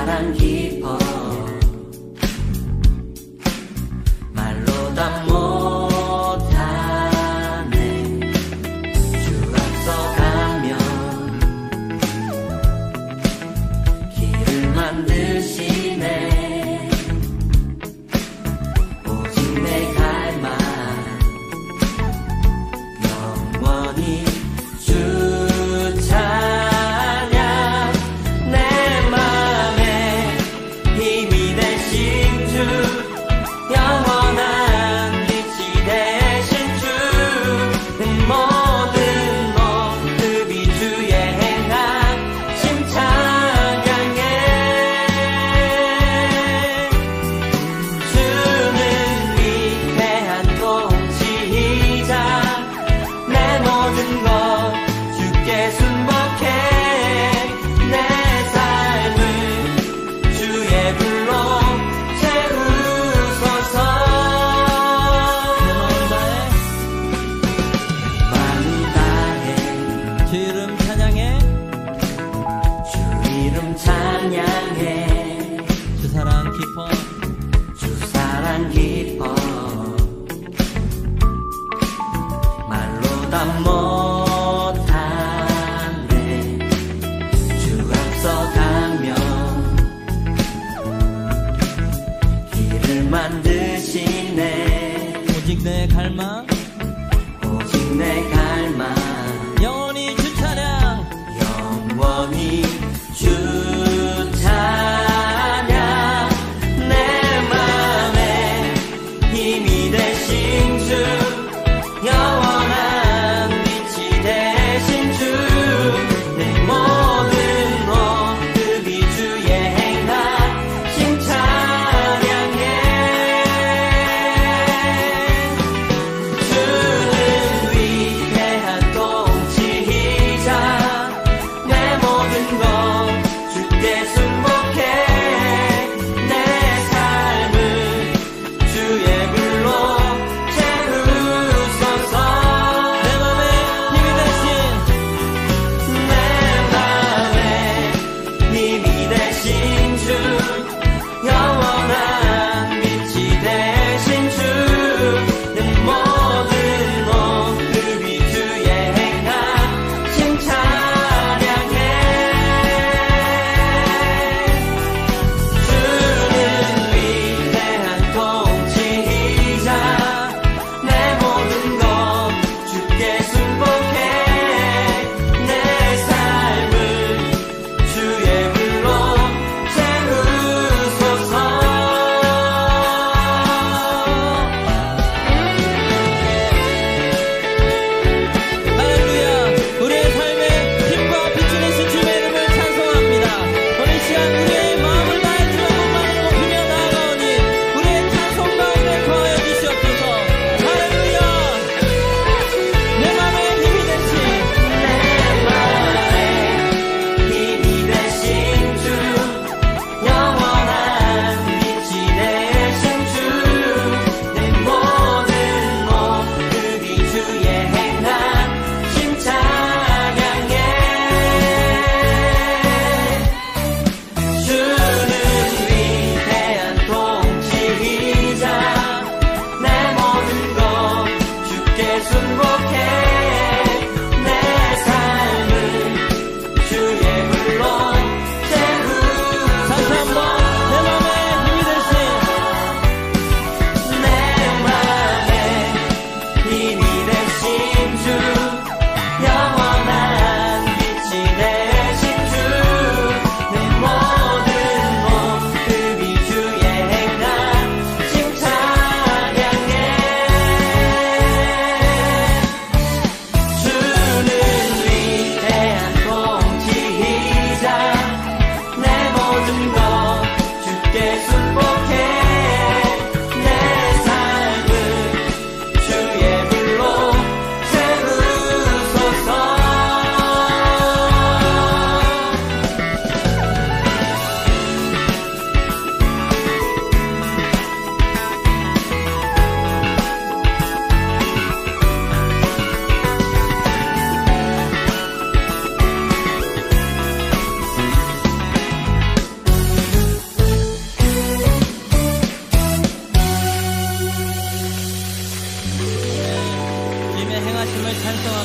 사랑 깊어 말로 다 못하네. 주 앞서 가면 길을 만드시네. 오직 내 갈망 영원히 주 찬양. 내 맘에 힘이 되신 주 영원한 빛이 되신 주 내 모든 모습이 주의 행하심 찬양해. 주는 위대한 통치자 내 모든 것 주께 순복해. 내 삶을 주의 불로 채우소서. 마음 다해 주 이름 찬양해. 주 이름 찬양해. 주 사랑 깊어. 주 사랑 깊어 말로 다 못하네. 주 앞서 가면 길을 만드시네. 오직 내 갈망 오직 내 갈망 영원히 주 찬양. 영원히 주 찬양. 내 맘에 힘이 되신 주 영원한 빛이 되신 주 내 모든 모습이 주의 행하심 찬양해. 주는 위대한 통치자 내 모든 것 주께 순복해. 내 삶을 주의 불로 채우소서. 내 맘에 힘이 되신 내 맘에 힘이 되신 주 영원한 빛이 되신 주 내 모든 모습이 주의 행하심 찬양해.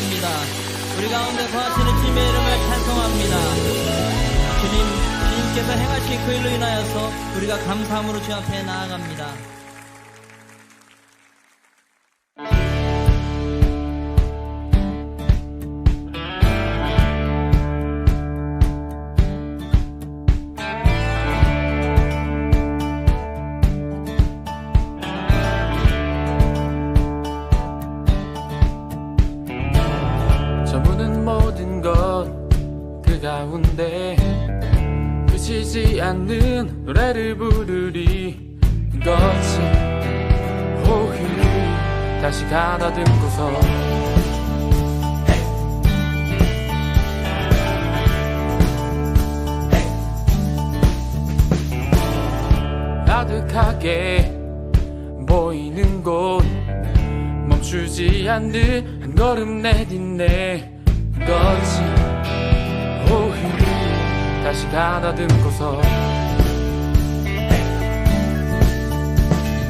찬송합니다. 우리 가운데 거하시는 주님의 이름을 찬송합니다. 주님께서 행하신 그 일로 인하여서 우리가 감사함으로 주 앞에 나아갑니다. 저무는 모든 것 그 가운데 그치지 않는 노래를 부르리. 이것이 오히려 다시 가다듬고서 가득하게 보이는 곳 멈추지 않는 한 걸음 내딛네. 이것이 오히려 다시 가다듬고서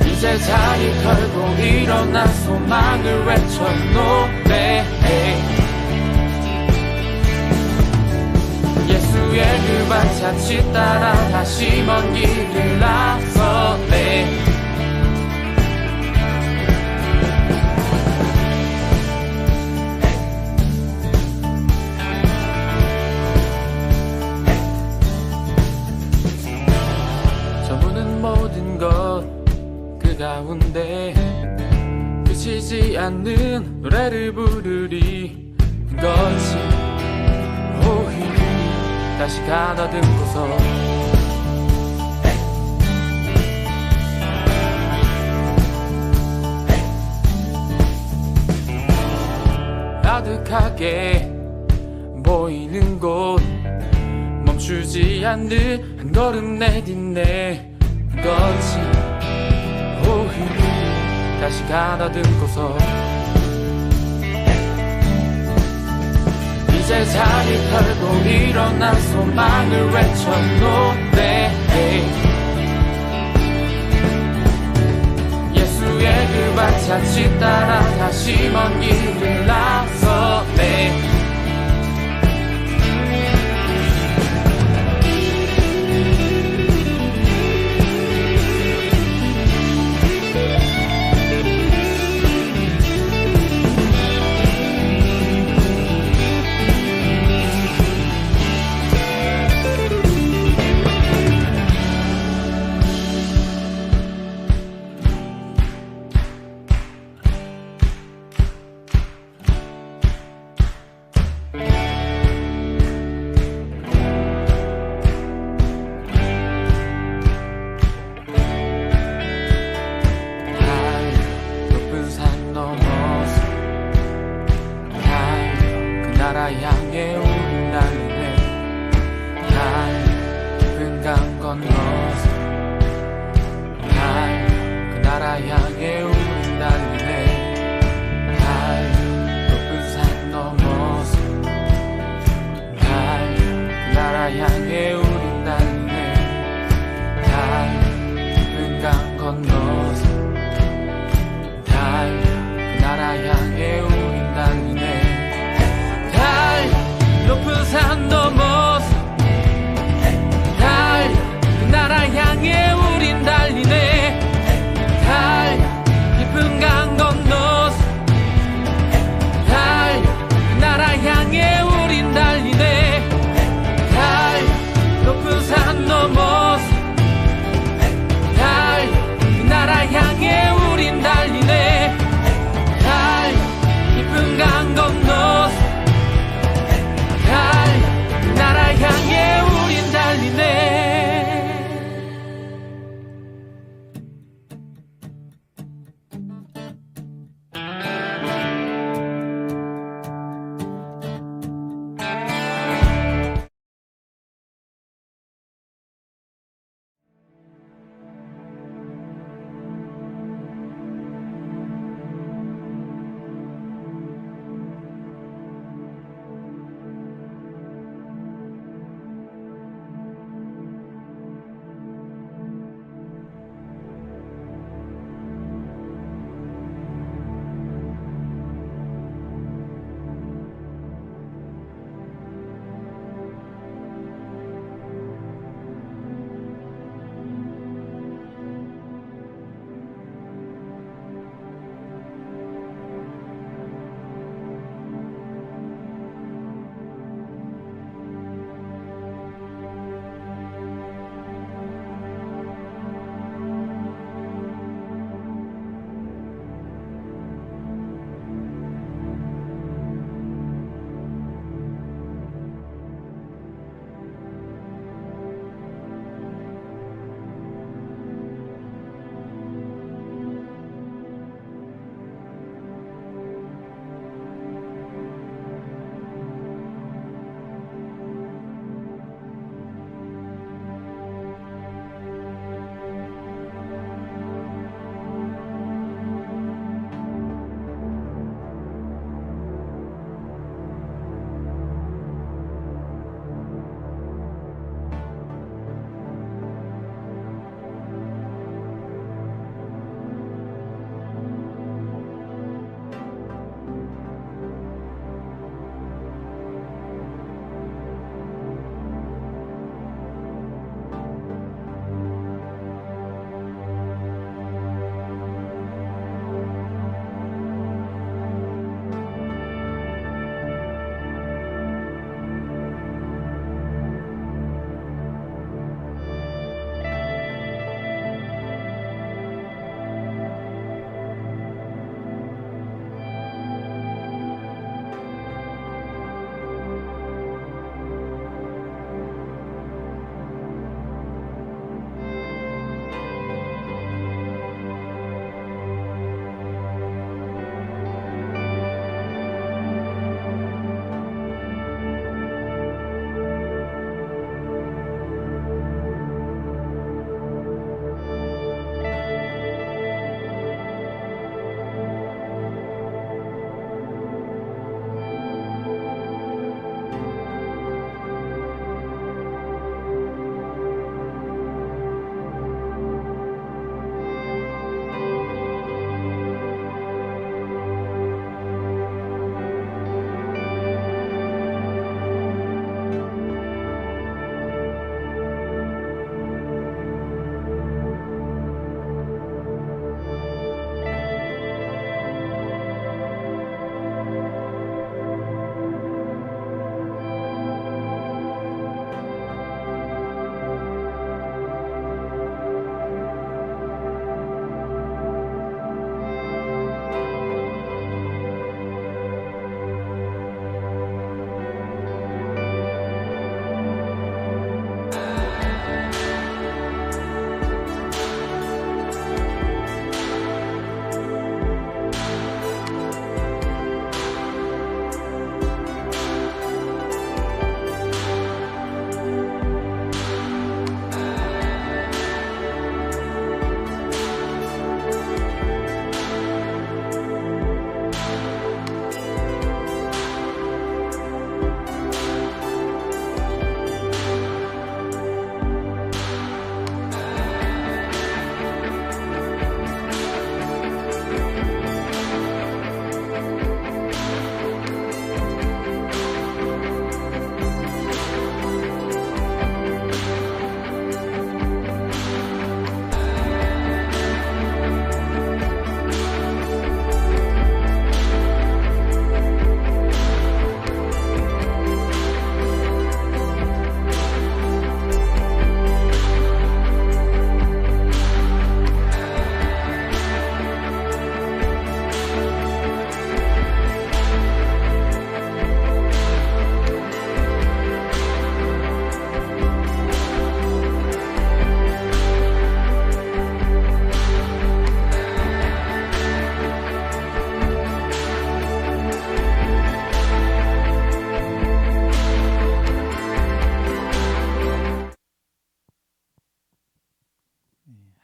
이제 자리 털고 일어나 소망을 외쳐 노래해. 예수의 그 발자취 따라 다시 먼 길을 나서네. 모든 것 그 가운데 그치지 않는 노래를 부르리. 이것이 오히려 다시 가다듬고서 가득하게 보이는 곳 멈추지 않는 한 걸음 내딛네. 이것이 오히려 다시 가다듬고서 이제 자리 털고 일어나 소망을 외쳐 노래해. 예수의 그 발자취 따라 다시 먼 길을 나서네.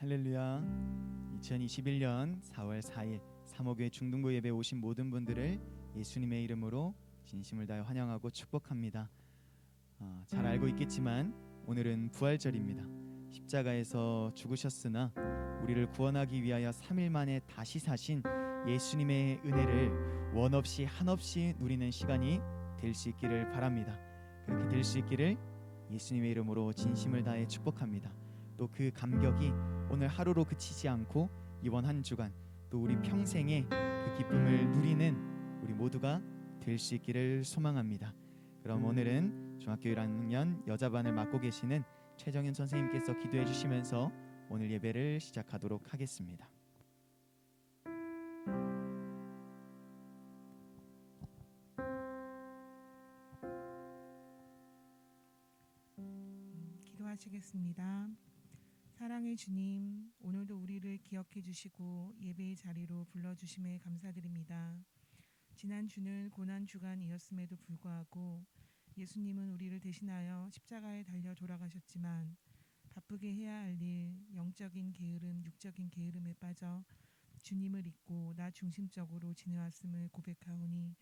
할렐루야. 2021년 4월 4일 사모교회 중등부 예배 오신 모든 분들을 예수님의 이름으로 진심을 다해 환영하고 축복합니다. 잘 알고 있겠지만 오늘은 부활절입니다. 십자가에서 죽으셨으나 우리를 구원하기 위하여 3일 만에 다시 사신 예수님의 은혜를 원 없이 한없이 누리는 시간이 될 수 있기를 바랍니다. 그렇게 될 수 있기를 예수님의 이름으로 진심을 다해 축복합니다. 또 그 감격이 오늘 하루로 그치지 않고 이번 한 주간 또 우리 평생에 그 기쁨을 누리는 우리 모두가 될 수 있기를 소망합니다. 그럼 오늘은 중학교 1학년 여자반을 맡고 계시는 최정현 선생님께서 기도해 주시면서 오늘 예배를 시작하도록 하겠습니다. 기도하시겠습니다. 사랑의 주님, 오늘도 우리를 기억해 주시고 예배의 자리로 불러주심에 감사드립니다. 지난 주는 고난주간이었음에도 불구하고 예수님은 우리를 대신하여 십자가에 달려 돌아가셨지만 바쁘게 해야 할 일, 영적인 게으름, 육적인 게으름에 빠져 주님을 잊고 나 중심적으로 지내왔음을 고백하오니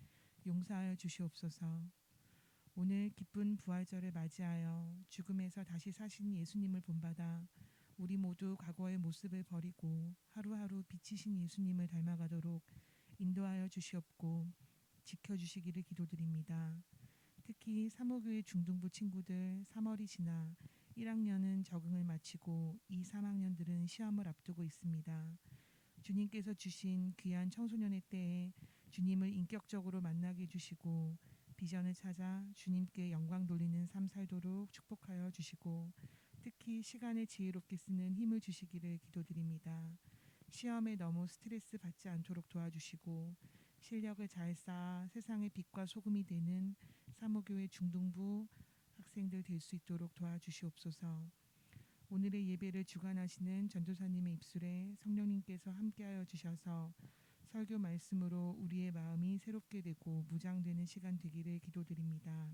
용서하여 주시옵소서. 오늘 기쁜 부활절을 맞이하여 죽음에서 다시 사신 예수님을 본받아 우리 모두 과거의 모습을 버리고 하루하루 빛이신 예수님을 닮아가도록 인도하여 주시옵고 지켜주시기를 기도드립니다. 특히 사모교회 중등부 친구들 3월이 지나 1학년은 적응을 마치고 2, 3학년들은 시험을 앞두고 있습니다. 주님께서 주신 귀한 청소년의 때에 주님을 인격적으로 만나게 해주시고 비전을 찾아 주님께 영광 돌리는 삶 살도록 축복하여 주시고 특히 시간을 지혜롭게 쓰는 힘을 주시기를 기도드립니다. 시험에 너무 스트레스 받지 않도록 도와주시고 실력을 잘 쌓아 세상의 빛과 소금이 되는 사모교회 중등부 학생들 될 수 있도록 도와주시옵소서. 오늘의 예배를 주관하시는 전도사님의 입술에 성령님께서 함께하여 주셔서 설교 말씀으로 우리의 마음이 새롭게 되고 무장되는 시간 되기를 기도드립니다.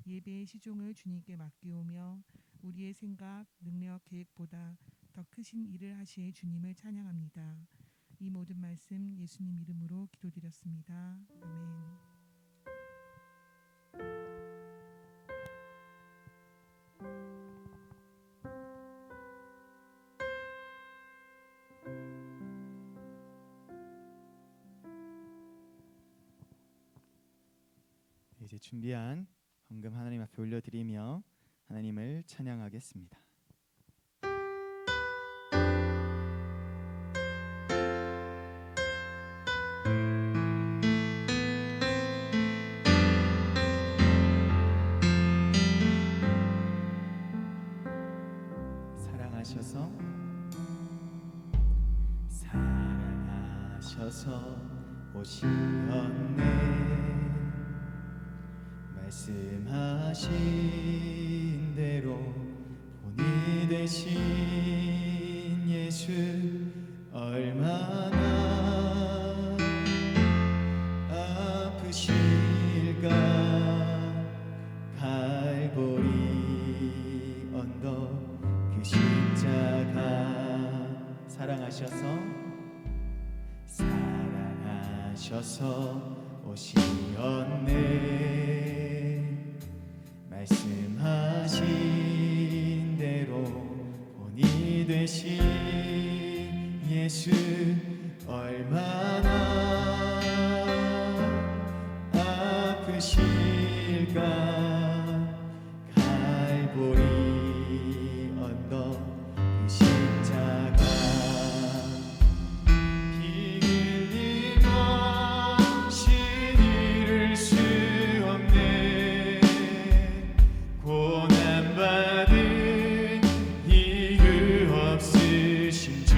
예배의 시종을 주님께 맡기오며 우리의 생각, 능력, 계획보다 더 크신 일을 하실 주님을 찬양합니다. 이 모든 말씀 예수님 이름으로 기도드렸습니다. 아멘. 이제 준비한 헌금 하나님 앞에 올려드리며 하나님을 찬양하겠습니다. 사랑하셔서 오시었네. 말씀하신 대로 본이 되신 예수 얼마나 아프실까. 갈보리 언덕 그 십자가 사랑하셔서 오시었네. 말씀하신 대로 본이 되신 예수 얼마나 아프실까. 갈보리 언덕 그 십자가 피 흘림 없이 잃을 수 없네. 고난받은 이유 없으신 주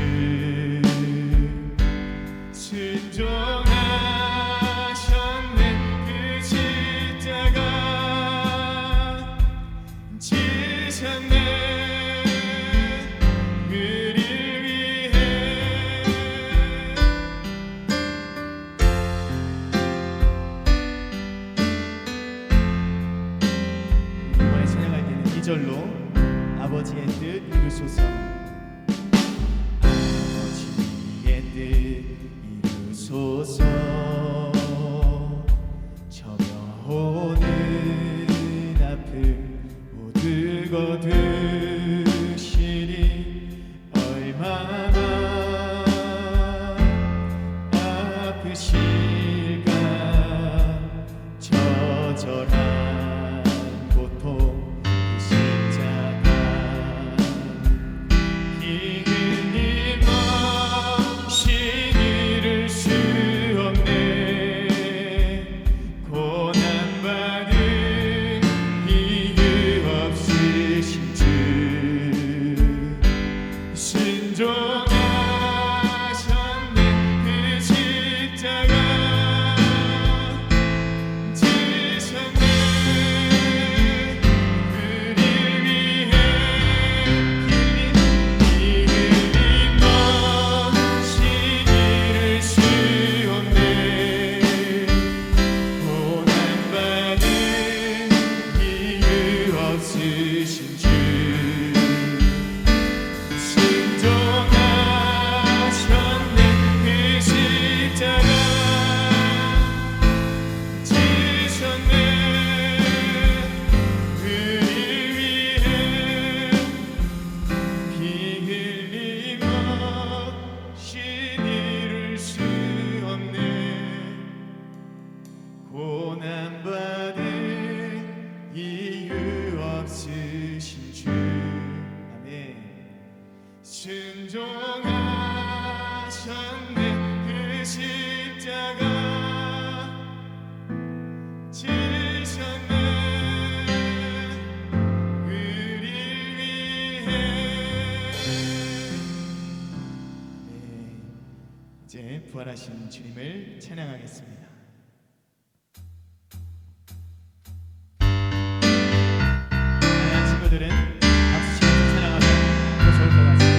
순종하셨네. 그 십자가 지셨네. 우리를 위해 이번에 찬양할 때는 2절로 아버지의 뜻 이루소서. 아프시니 얼마나 아프실까. 처절한 고통 그 십자가 피 흘림 없이 잃을 수 없네. 고난받은 이유 없으신 주 순종하셨네. 그 십자가 지셨네. 우리 위해 피 흘림 없이 잃을 수 없네. 고난받은 이유 없으신 주 순종하셨네. 그 십자가 지셨네. 우리 위해 피 흘림 없이 잃을 수 없네. 고난받은 이유 없으신 주. 아멘. 순종하셨네. 그 십자가 지셨네. 우리 위해. 네, 이제 부활하신 주님을 찬양하겠습니다. 다양한 친구들은 박수 치면서 찬양하면 더 좋을 것 같습니다.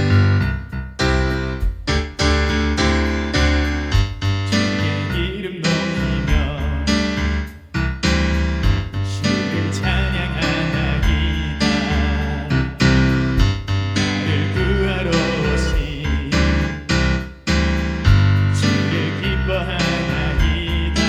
주의 이름 높이며 주를 찬양하나이다. 나를 구하러 오신 주를 기뻐하나이다.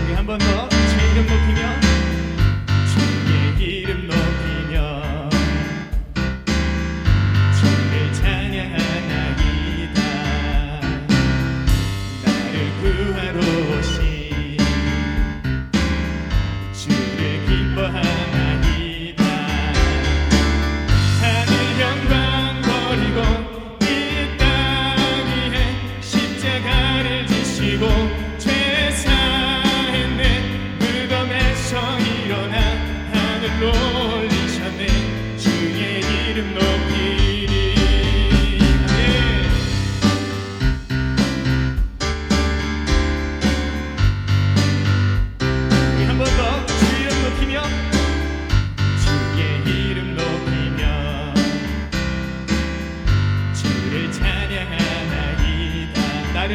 우리 한 번 더 주의 이름 높이며 주의 이름 높이며 주를 찬양하나이다. 나를 구하러 오신 주를 기뻐하나이다. 하늘 영광 버리고 이 땅 위에 십자가를 지시고 죄 사했네. 무덤에서 일어나 하늘로 올리셨네. 주의 이름 높이리. 아멘. 우리 한 번 더 주의 이름 높이며 주의 이름 높이며 주를 찬양하나이다. 나를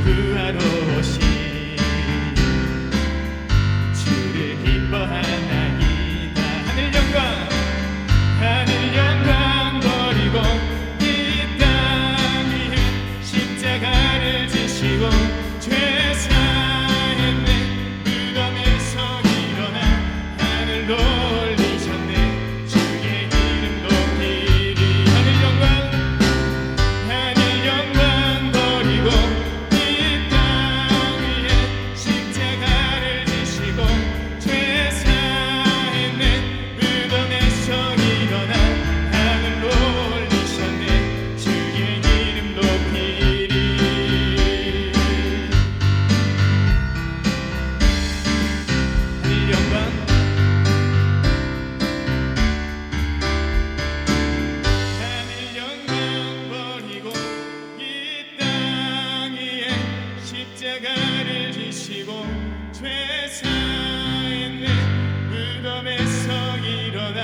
구하러 오신 주를 기뻐하나이다. 하늘 영광 버리고 이 땅 위에 십자가를 지시고 죄 사했네. 무덤에서 일어나 하늘로 올리셨네. 주의 이름 높이리. 하늘 영광 버리고 이 땅 위에 십자가를 지시고 죄 사했네. 무덤에서 일어나 하늘로 올리셨네. 주의 이름 높이리. 하늘 영광 버리고 이 땅 위에 십자가를 지시고 죄 사했네. 무덤에서 일어나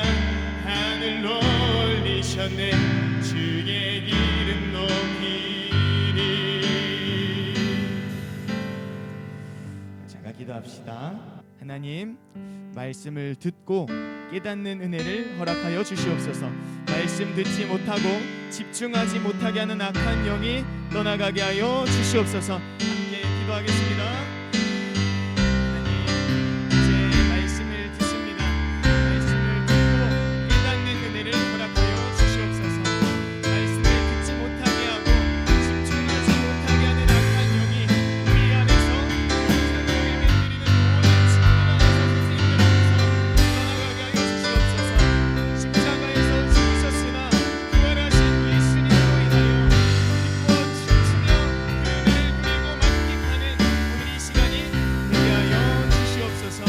하늘로 올리셨네. 주의 이름 높이리. 잠깐 기도합시다. 하나님, 말씀을 듣고 깨닫는 은혜를 허락하여 주시옵소서. 말씀 말씀 듣지 못하고 집중하지 못하게 하는 악한 영이 떠나가게 하여 주시옵소서. 함께 기도하겠습니다. 하나님, 이제 말씀을 듣습니다. 말씀을 듣고 깨닫는 은혜를 허락하여 주시옵소서. 말씀을 듣지 못하게 하고 집중하지 못하게 하는 악한 영이 우리 안에서 사랑을 맺드리는 모든 친구들 안에서 선생님들 안에서 떠나가게 하여 주시옵소서. 십자가에서 죽으셨으나 부활하신 예수님으로 인하여 기뻐 춤추며 그 은혜를 누리고 만끽하는 오늘 이 시간이 되게 하여 주시옵소서.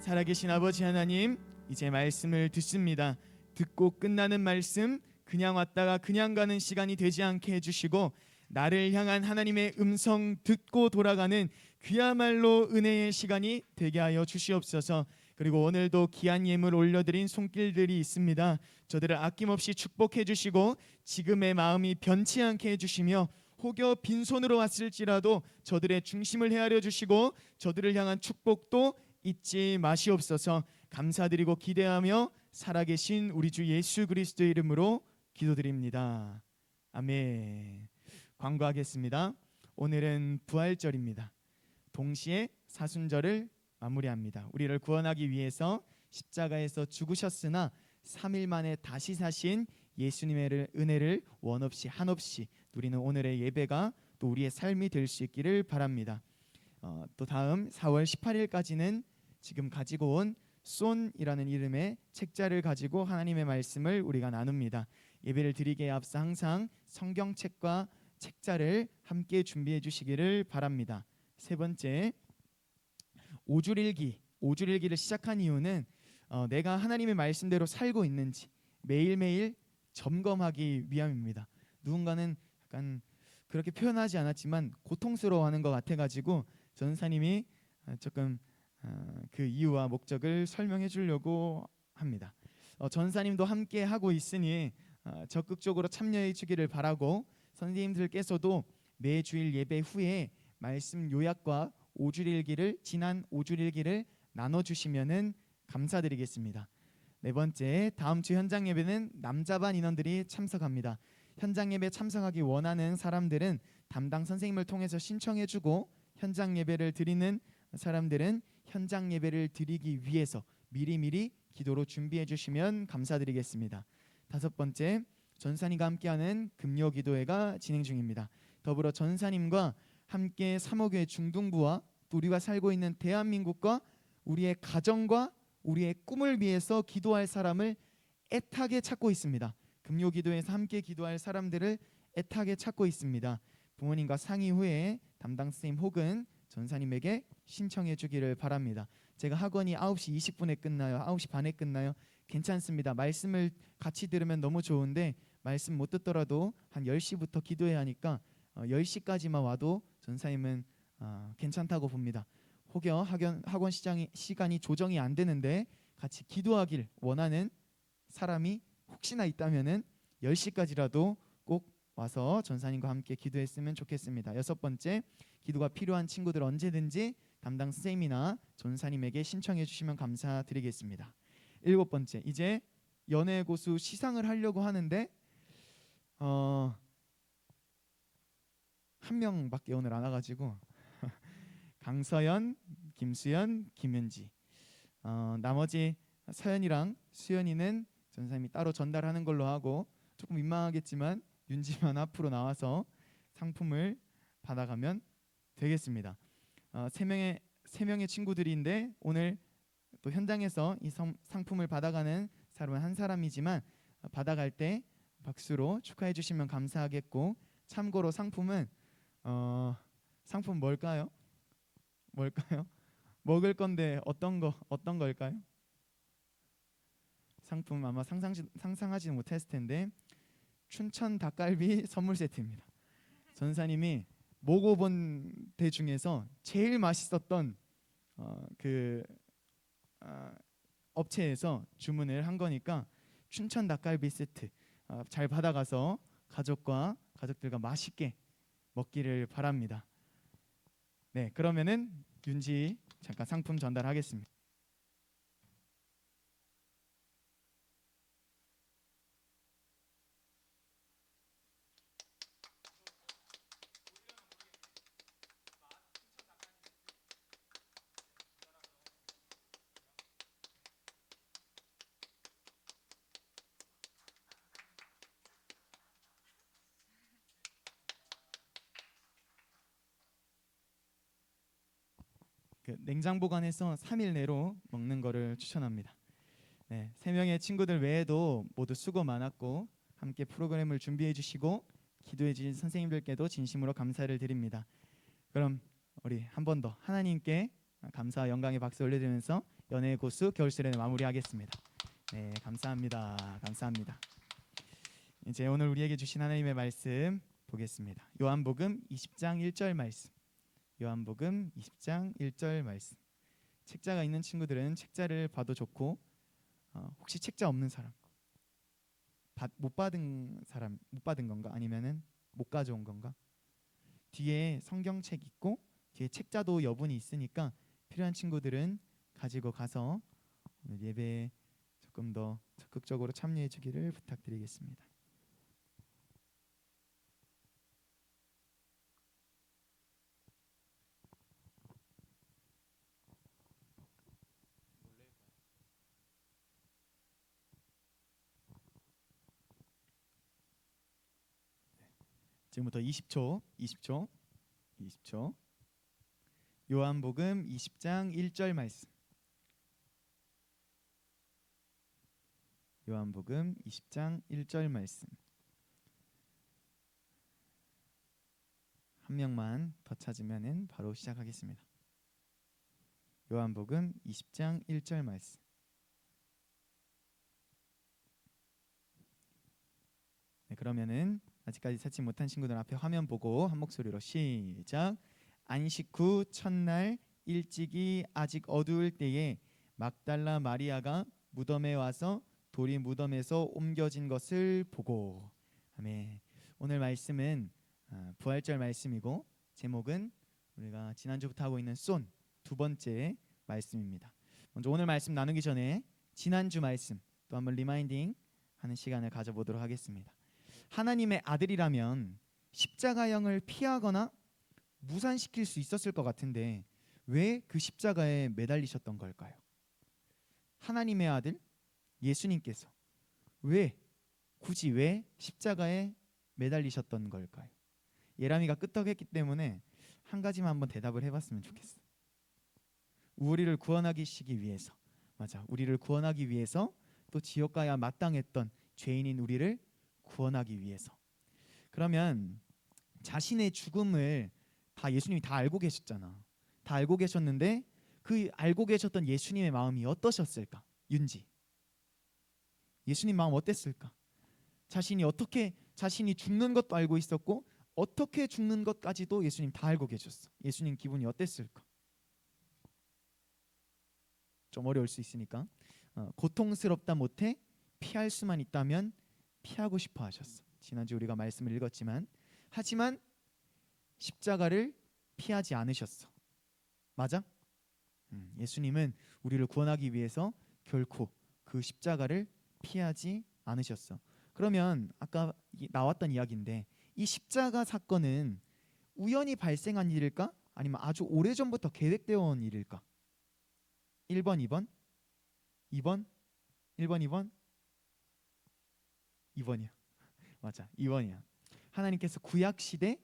살아계신 아버지 하나님, 이제 말씀을 듣습니다. 듣고 끝나는 말씀, 그냥 왔다가 그냥 가는 시간이 되지 않게 해주시고 나를 향한 하나님의 음성 듣고 돌아가는 그야말로 은혜의 시간이 되게 하여 주시옵소서. 그리고 오늘도 귀한 예물 올려드린 손길들이 있습니다. 저들을 아낌없이 축복해 주시고 지금의 마음이 변치 않게 해주시며 혹여 빈손으로 왔을지라도 저들의 중심을 헤아려 주시고 저들을 향한 축복도 잊지 마시옵소서. 감사드리고 기대하며 살아계신 우리 주 예수 그리스도의 이름으로 기도드립니다. 아멘. 광고하겠습니다. 오늘은 부활절입니다. 동시에 사순절을 마무리합니다. 우리를 구원하기 위해서 십자가에서 죽으셨으나 3일 만에 다시 사신 예수님의 은혜를 원 없이 한없이 누리는 오늘의 예배가 또 우리의 삶이 될 수 있기를 바랍니다. 또 다음 4월 18일까지는 지금 가지고 온 쏜이라는 이름의 책자를 가지고 하나님의 말씀을 우리가 나눕니다. 예배를 드리기에 앞서 항상 성경책과 책자를 함께 준비해 주시기를 바랍니다. 세 번째, 오주일기를 시작한 이유는 내가 하나님의 말씀대로 살고 있는지 매일매일 점검하기 위함입니다. 누군가는 약간 그렇게 표현하지 않았지만 고통스러워하는 것 같아가지고 전사님이 조금 그 이유와 목적을 설명해 주려고 합니다. 전사님도 함께 하고 있으니 적극적으로 참여해 주기를 바라고 선생님들께서도 매주일 예배 후에 말씀 요약과 지난 5주일기를 나눠주시면은 감사드리겠습니다. 네 번째, 다음 주 현장 예배는 남자반 인원들이 참석합니다. 현장 예배 참석하기 원하는 사람들은 담당 선생님을 통해서 신청해주고 현장 예배를 드리는 사람들은 현장 예배를 드리기 위해서 미리미리 기도로 준비해 주시면 감사드리겠습니다. 다섯 번째, 전사님과 함께하는 금요 기도회가 진행 중입니다. 더불어 전사님과 함께 사목교회 중등부와 또 우리가 살고 있는 대한민국과 우리의 가정과 우리의 꿈을 위해서 기도할 사람을 애타게 찾고 있습니다. 금요 기도회에서 함께 기도할 사람들을 애타게 찾고 있습니다. 부모님과 상의 후에 담당 선생님 혹은 전사님에게 신청해 주기를 바랍니다. 제가 학원이 9시 20분에 끝나요? 9시 반에 끝나요? 괜찮습니다. 말씀을 같이 들으면 너무 좋은데 말씀 못 듣더라도 한 10시부터 기도해야 하니까 10시까지만 와도 전사님은 괜찮다고 봅니다. 혹여 학원 시간이 조정이 안 되는데 같이 기도하길 원하는 사람이 혹시나 있다면은 10시까지라도 꼭 와서 전사님과 함께 기도했으면 좋겠습니다. 여섯 번째, 기도가 필요한 친구들 언제든지 담당 선생님이나 전사님에게 신청해 주시면 감사드리겠습니다. 일곱 번째, 이제 연애 고수 시상을 하려고 하는데 한 명밖에 오늘 안 와가지고 강서연, 김수연, 김윤지 나머지 서연이랑 수연이는 전사님이 따로 전달하는 걸로 하고 조금 민망하겠지만 윤지만 앞으로 나와서 상품을 받아가면 되겠습니다. 세 명의 친구들인데 오늘 또 현장에서 이 상품을 받아가는 사람은 한 사람이지만 받아갈 때 박수로 축하해 주시면 감사하겠고, 참고로 상품은 상품 뭘까요? 먹을 건데 어떤 걸까요? 상품 아마 상상하지 못했을 텐데 춘천 닭갈비 선물 세트입니다. 전사님이 먹어본 데 중에서 제일 맛있었던 업체에서 주문을 한 거니까 춘천 닭갈비 세트 잘 받아가서 가족들과 맛있게 먹기를 바랍니다. 네, 그러면은 윤지 잠깐 상품 전달하겠습니다. 그 냉장 보관해서 3일 내로 먹는 거를 추천합니다. 네, 3명의 친구들 외에도 모두 수고 많았고 함께 프로그램을 준비해 주시고 기도해 주신 선생님들께도 진심으로 감사를 드립니다. 그럼 우리 한 번 더 하나님께 감사와 영광의 박수 올려드리면서 연애의 고수 겨울수련회 마무리하겠습니다. 네, 감사합니다. 감사합니다. 이제 오늘 우리에게 주신 하나님의 말씀 보겠습니다. 요한복음 20장 1절 말씀. 요한복음 20장 1절 말씀. 책자가 있는 친구들은 책자를 봐도 좋고 혹시 책자 없는 사람, 못 받은 건가? 아니면은 못 가져온 건가? 뒤에 성경책 있고 뒤에 책자도 여분이 있으니까 필요한 친구들은 가지고 가서 오늘 예배에 조금 더 적극적으로 참여해 주기를 부탁드리겠습니다. 지금부터 20초. 요한복음 20장 1절 말씀. 요한복음 20장 1절 말씀. 한 명만 더 찾으면은 바로 시작하겠습니다. 요한복음 20장 1절 말씀. 네, 그러면은 아직까지 찾지 못한 친구들 앞에 화면 보고 한 목소리로 시작. 안식 후 첫날 일찍이 아직 어두울 때에 막달라 마리아가 무덤에 와서 돌이 무덤에서 옮겨진 것을 보고. 아멘. 오늘 말씀은 부활절 말씀이고 제목은 우리가 지난주부터 하고 있는 쏜 두 번째 말씀입니다. 먼저 오늘 말씀 나누기 전에 지난주 말씀 또 한번 리마인딩 하는 시간을 가져보도록 하겠습니다. 하나님의 아들이라면 십자가형을 피하거나 무산시킬 수 있었을 것 같은데 왜 그 십자가에 매달리셨던 걸까요? 하나님의 아들 예수님께서 굳이 왜 십자가에 매달리셨던 걸까요? 예람이가 끄떡했기 때문에 한 가지만 한번 대답을 해봤으면 좋겠어. 우리를 구원하시기 위해서. 맞아, 우리를 구원하기 위해서, 또 지옥 가야 마땅했던 죄인인 우리를 구원하기 위해서. 그러면 자신의 죽음을 예수님이 다 알고 계셨잖아. 다 알고 계셨는데 그 알고 계셨던 예수님의 마음이 어떠셨을까? 윤지, 예수님 마음 어땠을까? 자신이 죽는 것도 알고 있었고 어떻게 죽는 것까지도 예수님 다 알고 계셨어. 예수님 기분이 어땠을까? 좀 어려울 수 있으니까 고통스럽다 못해 피할 수만 있다면 피하고 싶어 하셨어. 지난주 우리가 말씀을 읽었지만, 하지만 십자가를 피하지 않으셨어. 맞아? 예수님은 우리를 구원하기 위해서 결코 그 십자가를 피하지 않으셨어. 그러면 아까 나왔던 이야기인데 이 십자가 사건은 우연히 발생한 일일까? 아니면 아주 오래전부터 계획되어 온 일일까? 1번, 2번? 2번? 1번, 2번이야. 맞아, 2번이야. 하나님께서 구약 시대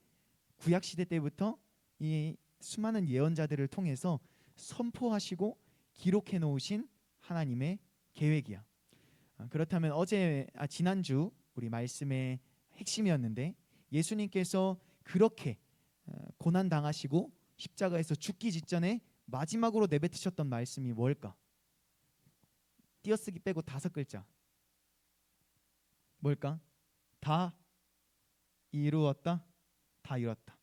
때부터 이 수많은 예언자들을 통해서 선포하시고 기록해 놓으신 하나님의 계획이야. 그렇다면 지난주 우리 말씀의 핵심이었는데, 예수님께서 그렇게 고난 당하시고 십자가에서 죽기 직전에 마지막으로 내뱉으셨던 말씀이 뭘까? 띄어쓰기 빼고 5글자. 뭘까? 다 이루었다. 다 이뤘다.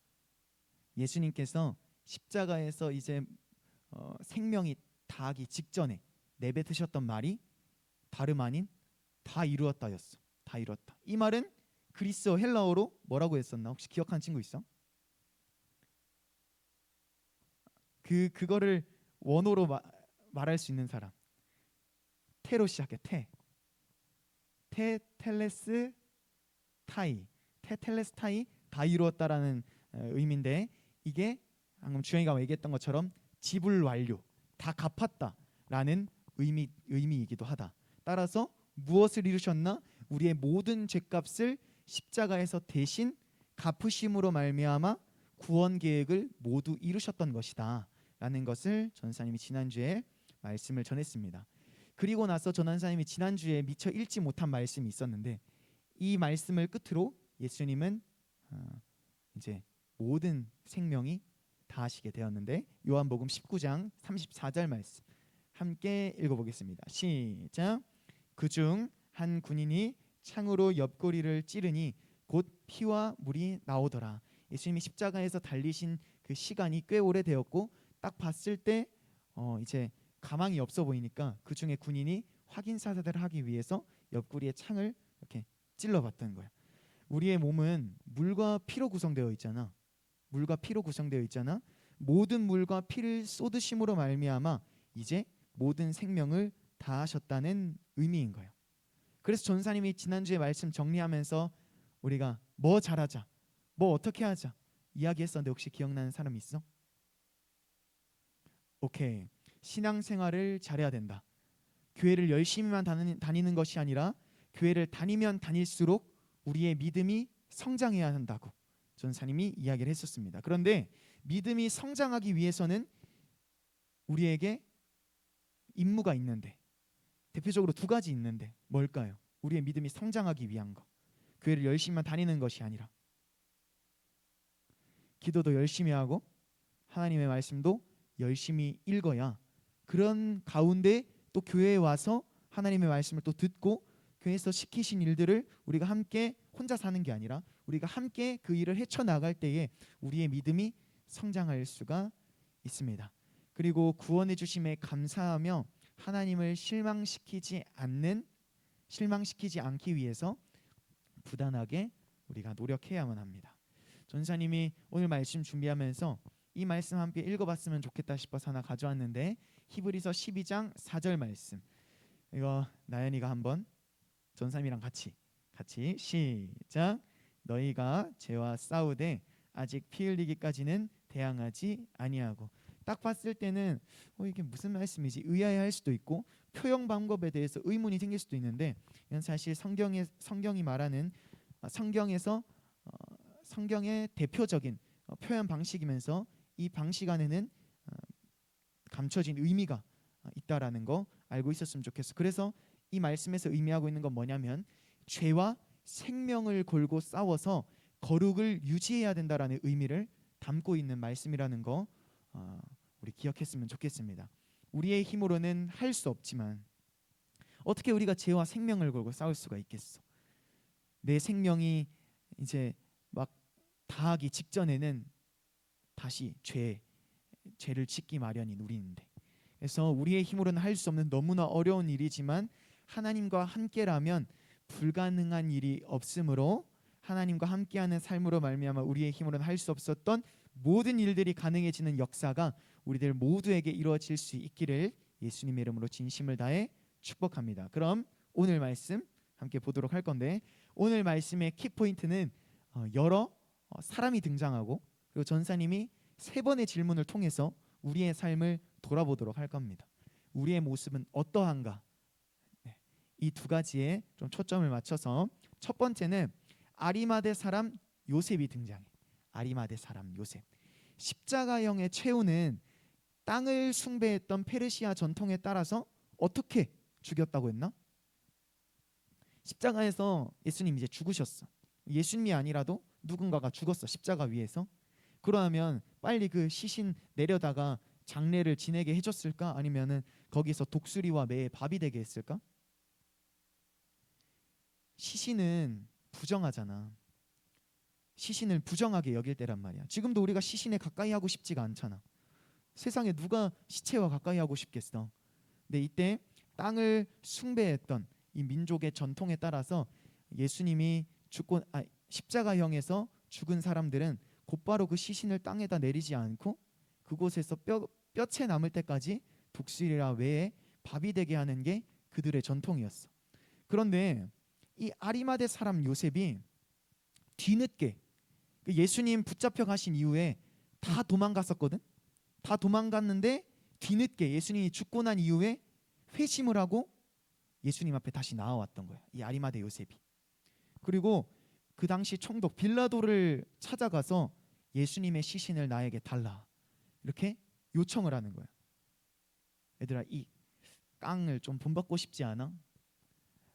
예수님께서 십자가에서 이제 생명이 다하기 직전에 내뱉으셨던 말이 다름 아닌 다 이루었다였어. 다 이뤘다. 이 말은 그리스어 헬라어로 뭐라고 했었나? 혹시 기억하는 친구 있어? 그거를 원어로 말할 수 있는 사람. 테로 시작해. 테텔레스 타이. 테텔레스 타이, 다 이루었다라는 의미인데, 이게 방금 주영이가 얘기했던 것처럼 지불 완료, 다 갚았다라는 의미이기도 하다. 따라서 무엇을 이루셨나? 우리의 모든 죄값을 십자가에서 대신 갚으심으로 말미암아 구원 계획을 모두 이루셨던 것이다 라는 것을 전사님이 지난주에 말씀을 전했습니다. 그리고 나서 전사님이 지난주에 미처 읽지 못한 말씀이 있었는데, 이 말씀을 끝으로 예수님은 이제 모든 생명이 다하시게 되었는데, 요한복음 19장 34절 말씀 함께 읽어보겠습니다. 시작. 그중 한 군인이 창으로 옆구리를 찌르니 곧 피와 물이 나오더라. 예수님이 십자가에서 달리신 그 시간이 꽤 오래되었고, 딱 봤을 때 이제 가망이 없어 보이니까 그 중에 군인이 확인 사살을 하기 위해서 옆구리에 창을 이렇게 찔러봤던 거야. 우리의 몸은 물과 피로 구성되어 있잖아. 물과 피로 구성되어 있잖아. 모든 물과 피를 쏟으심으로 말미암아 이제 모든 생명을 다하셨다는 의미인 거예요. 그래서 전사님이 지난주에 말씀 정리하면서 우리가 뭐 잘하자, 뭐 어떻게 하자 이야기했었는데 혹시 기억나는 사람 있어? 오케이. 신앙생활을 잘해야 된다. 교회를 열심히만 다니는 것이 아니라 교회를 다니면 다닐수록 우리의 믿음이 성장해야 한다고 전사님이 이야기를 했었습니다. 그런데 믿음이 성장하기 위해서는 우리에게 임무가 있는데, 대표적으로 두 가지 있는데 뭘까요? 우리의 믿음이 성장하기 위한 거, 교회를 열심히만 다니는 것이 아니라 기도도 열심히 하고 하나님의 말씀도 열심히 읽어야, 그런 가운데 또 교회에 와서 하나님의 말씀을 또 듣고 교회에서 시키신 일들을 우리가 함께 혼자 사는 게 아니라 우리가 함께 그 일을 헤쳐나갈 때에 우리의 믿음이 성장할 수가 있습니다. 그리고 구원해 주심에 감사하며 하나님을 실망시키지 않기 위해서 부단하게 우리가 노력해야만 합니다. 전사님이 오늘 말씀 준비하면서 이 말씀 함께 읽어봤으면 좋겠다 싶어서 하나 가져왔는데, 히브리서 12장 4절 말씀, 이거 나연이가 한번 전사님이랑 같이 시작. 너희가 죄와 싸우되 아직 피 흘리기까지는 대항하지 아니하고. 딱 봤을 때는 이게 무슨 말씀이지 의아해할 수도 있고 표현 방법에 대해서 의문이 생길 수도 있는데, 이건 사실 성경이 말하는 성경에서 성경의 대표적인 표현 방식이면서 이 방식 안에는 감춰진 의미가 있다라는 거 알고 있었으면 좋겠어. 그래서 이 말씀에서 의미하고 있는 건 뭐냐면, 죄와 생명을 걸고 싸워서 거룩을 유지해야 된다라는 의미를 담고 있는 말씀이라는 거 우리 기억했으면 좋겠습니다. 우리의 힘으로는 할 수 없지만 어떻게 우리가 죄와 생명을 걸고 싸울 수가 있겠어? 내 생명이 이제 막 다하기 직전에는 다시 죄를 짓기 마련인 우리인데, 그래서 우리의 힘으로는 할 수 없는 너무나 어려운 일이지만 하나님과 함께라면 불가능한 일이 없으므로 하나님과 함께하는 삶으로 말미암아 우리의 힘으로는 할 수 없었던 모든 일들이 가능해지는 역사가 우리들 모두에게 이루어질 수 있기를 예수님의 이름으로 진심을 다해 축복합니다. 그럼 오늘 말씀 함께 보도록 할 건데, 오늘 말씀의 키포인트는 여러 사람이 등장하고, 그리고 전사님이 3번의 질문을 통해서 우리의 삶을 돌아보도록 할 겁니다. 우리의 모습은 어떠한가? 이 두 가지에 좀 초점을 맞춰서, 첫 번째는 아리마대 사람 요셉이 등장해. 아리마대 사람 요셉. 십자가형의 최후는 땅을 숭배했던 페르시아 전통에 따라서 어떻게 죽였다고 했나? 십자가에서 예수님 이제 죽으셨어. 예수님이 아니라도 누군가가 죽었어, 십자가 위에서. 그러면 빨리 그 시신 내려다가 장례를 지내게 해줬을까? 아니면은 거기서 독수리와 매의 밥이 되게 했을까? 시신은 부정하잖아. 시신을 부정하게 여길 때란 말이야. 지금도 우리가 시신에 가까이 하고 싶지가 않잖아. 세상에 누가 시체와 가까이 하고 싶겠어? 근데 이때 땅을 숭배했던 이 민족의 전통에 따라서 예수님이 십자가형에서 죽은 사람들은 곧바로 그 시신을 땅에다 내리지 않고 그곳에서 뼈채 남을 때까지 독수리라 외에 밥이 되게 하는 게 그들의 전통이었어. 그런데 이 아리마대 사람 요셉이 뒤늦게 예수님 붙잡혀 가신 이후에 다 도망갔었거든. 다 도망갔는데 뒤늦게 예수님이 죽고 난 이후에 회심을 하고 예수님 앞에 다시 나와왔던 거야, 이 아리마대 요셉이. 그리고 그 당시 총독 빌라도를 찾아가서 예수님의 시신을 나에게 달라, 이렇게 요청을 하는 거예요. 얘들아, 이 깡을 좀 본받고 싶지 않아?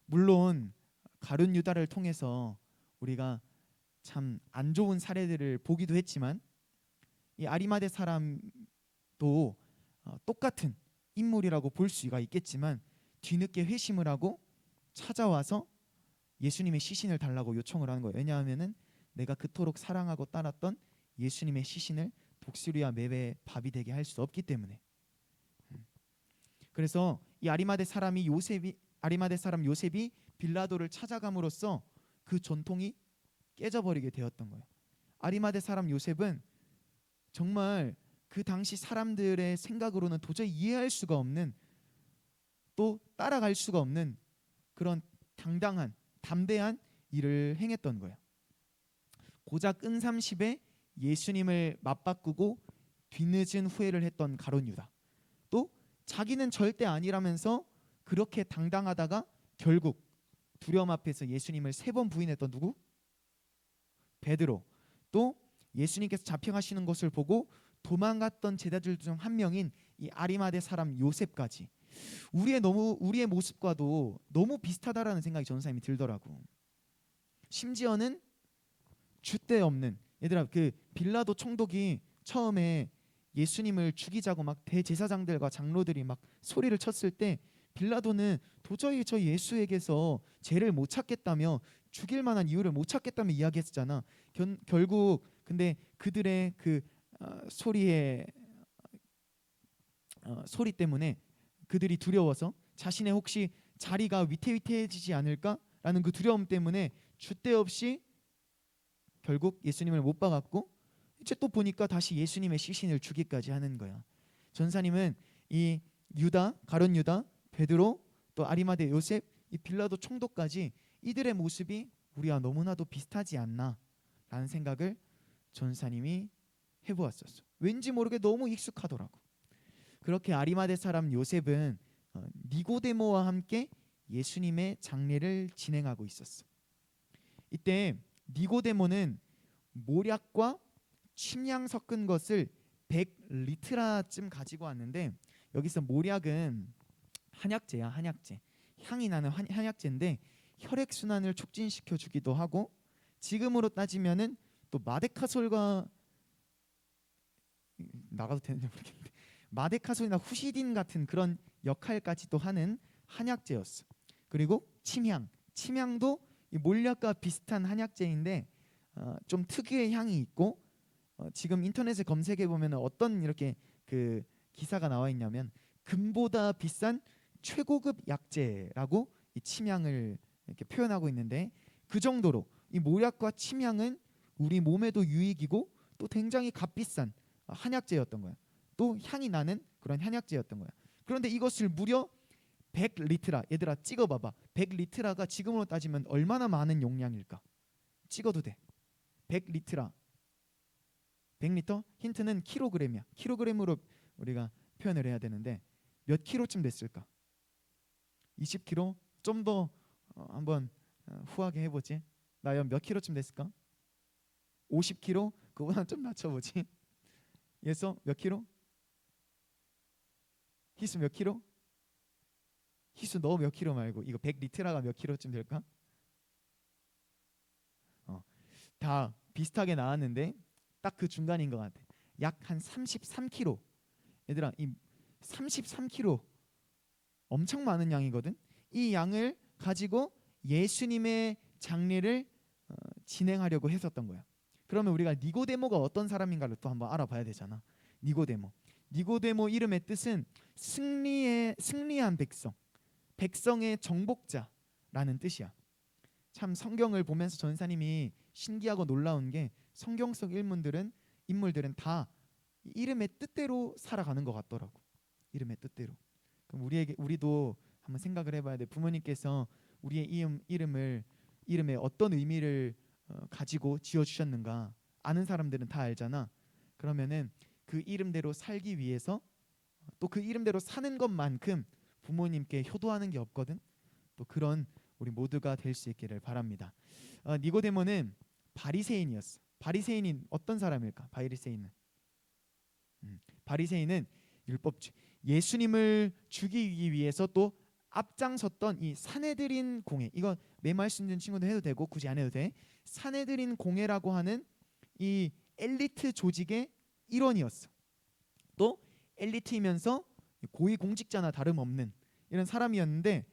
물론 가룟 유다를 통해서 우리가 참 안 좋은 사례들을 보기도 했지만 이 아리마대 사람도 똑같은 인물이라고 볼 수가 있겠지만 뒤늦게 회심을 하고 찾아와서 예수님의 시신을 달라고 요청을 하는 거예요. 왜냐하면은 내가 그토록 사랑하고 따랐던 예수님의 시신을 독수리와 맵의 밥이 되게 할 수 없기 때문에. 그래서 이 아리마대 사람 요셉이 빌라도를 찾아감으로써 그 전통이 깨져버리게 되었던 거예요. 아리마대 사람 요셉은 정말 그 당시 사람들의 생각으로는 도저히 이해할 수가 없는, 또 따라갈 수가 없는 그런 당당한 담대한 일을 행했던 거예요. 고작 은30에 예수님을 맞바꾸고 뒤늦은 후회를 했던 가룟 유다, 또 자기는 절대 아니라면서 그렇게 당당하다가 결국 두려움 앞에서 예수님을 3번 부인했던 누구? 베드로. 또 예수님께서 잡혀가시는 것을 보고 도망갔던 제자들 중 한 명인 이 아리마대 사람 요셉까지 우리의 모습과도 너무 비슷하다라는 생각이 전사님이 들더라고. 심지어는 줏대 없는, 얘들아, 그 빌라도 총독이 처음에 예수님을 죽이자고 막 대제사장들과 장로들이 막 소리를 쳤을 때 빌라도는 도저히 저 예수에게서 죄를 못 찾겠다며, 죽일 만한 이유를 못 찾겠다며 이야기했잖아. 결국 근데 그들의 그 소리 때문에 그들이 두려워서 자신의 혹시 자리가 위태위태해지지 않을까라는 그 두려움 때문에 줏대 없이 결국 예수님을 못 박았고, 이제 또 보니까 다시 예수님의 시신을 주기까지 하는 거야. 전사님은 이 유다, 가룟 유다, 베드로, 또 아리마대 요셉, 이 빌라도 총독까지 이들의 모습이 우리와 너무나도 비슷하지 않나라는 생각을 전사님이 해보았었어. 왠지 모르게 너무 익숙하더라고. 그렇게 아리마대 사람 요셉은 니고데모와 함께 예수님의 장례를 진행하고 있었어. 이때 니고데모는 모략과 침향 섞은 것을 100리트라쯤 가지고 왔는데, 여기서 모략은 한약재야, 한약재. 향이 나는 한약재인데 혈액 순환을 촉진시켜 주기도 하고, 지금으로 따지면은 또 마데카솔과 나가도 되는지 모르겠는데 마데카솔이나 후시딘 같은 그런 역할까지도 하는 한약재였어. 그리고 침향도 이 몰약과 비슷한 한약재인데 좀 특유의 향이 있고, 지금 인터넷에 검색해 보면 어떤 이렇게 그 기사가 나와 있냐면 금보다 비싼 최고급 약재라고 이 침향을 이렇게 표현하고 있는데, 그 정도로 이 모략과 침향은 우리 몸에도 유익이고 또 굉장히 값비싼 한약재였던 거야. 또 향이 나는 그런 한약재였던 거야. 그런데 이것을 무려 100리트라, 얘들아 찍어봐봐. 100리트라가 지금으로 따지면 얼마나 많은 용량일까? 찍어도 돼. 100리트라, 100리터? 힌트는 킬로그램이야. 킬로그램으로 우리가 표현을 해야 되는데 몇 킬로쯤 됐을까? 20킬로? 좀 더 한번 후하게 해보지. 나연 몇 킬로쯤 됐을까? 50킬로? 그거보다 좀 낮춰보지. 예서 몇 킬로? 희수 몇 킬로? 희수 너 몇 킬로 말고 이거 100리트라가 몇 킬로쯤 될까? 다 비슷하게 나왔는데 딱 그 중간인 것 같아. 약 한 33킬로. 얘들아, 이 33킬로 엄청 많은 양이거든. 이 양을 가지고 예수님의 장례를 진행하려고 했었던 거야. 그러면 우리가 니고데모가 어떤 사람인가를 또 한번 알아봐야 되잖아. 니고데모 이름의 뜻은 승리한 백성, 백성의 정복자라는 뜻이야. 참 성경을 보면서 전사님이 신기하고 놀라운 게 성경 속 인물들은 다 이름의 뜻대로 살아가는 것 같더라고. 이름의 뜻대로. 그럼 우리도 한번 생각을 해봐야 돼. 부모님께서 우리의 이름에 어떤 의미를 가지고 지어주셨는가 아는 사람들은 다 알잖아. 그러면은 그 이름대로 살기 위해서 또 그 이름대로 사는 것만큼 부모님께 효도하는 게 없거든. 또 그런 우리 모두가 될 수 있기를 바랍니다. 니고데모는 바리새인이었어. 바리새인이 어떤 사람일까? 바리새인은 바리새인은 율법주의, 예수님을 죽이기 위해서 또 앞장섰던 이 사내들인 공회, 이거 메모할 수 있는 친구도 해도 되고 굳이 안 해도 돼. 사내들인 공회라고 하는 이 엘리트 조직의 일원이었어. 또 엘리트이면서 고위공직자나 다름없는 이런 사람이었는데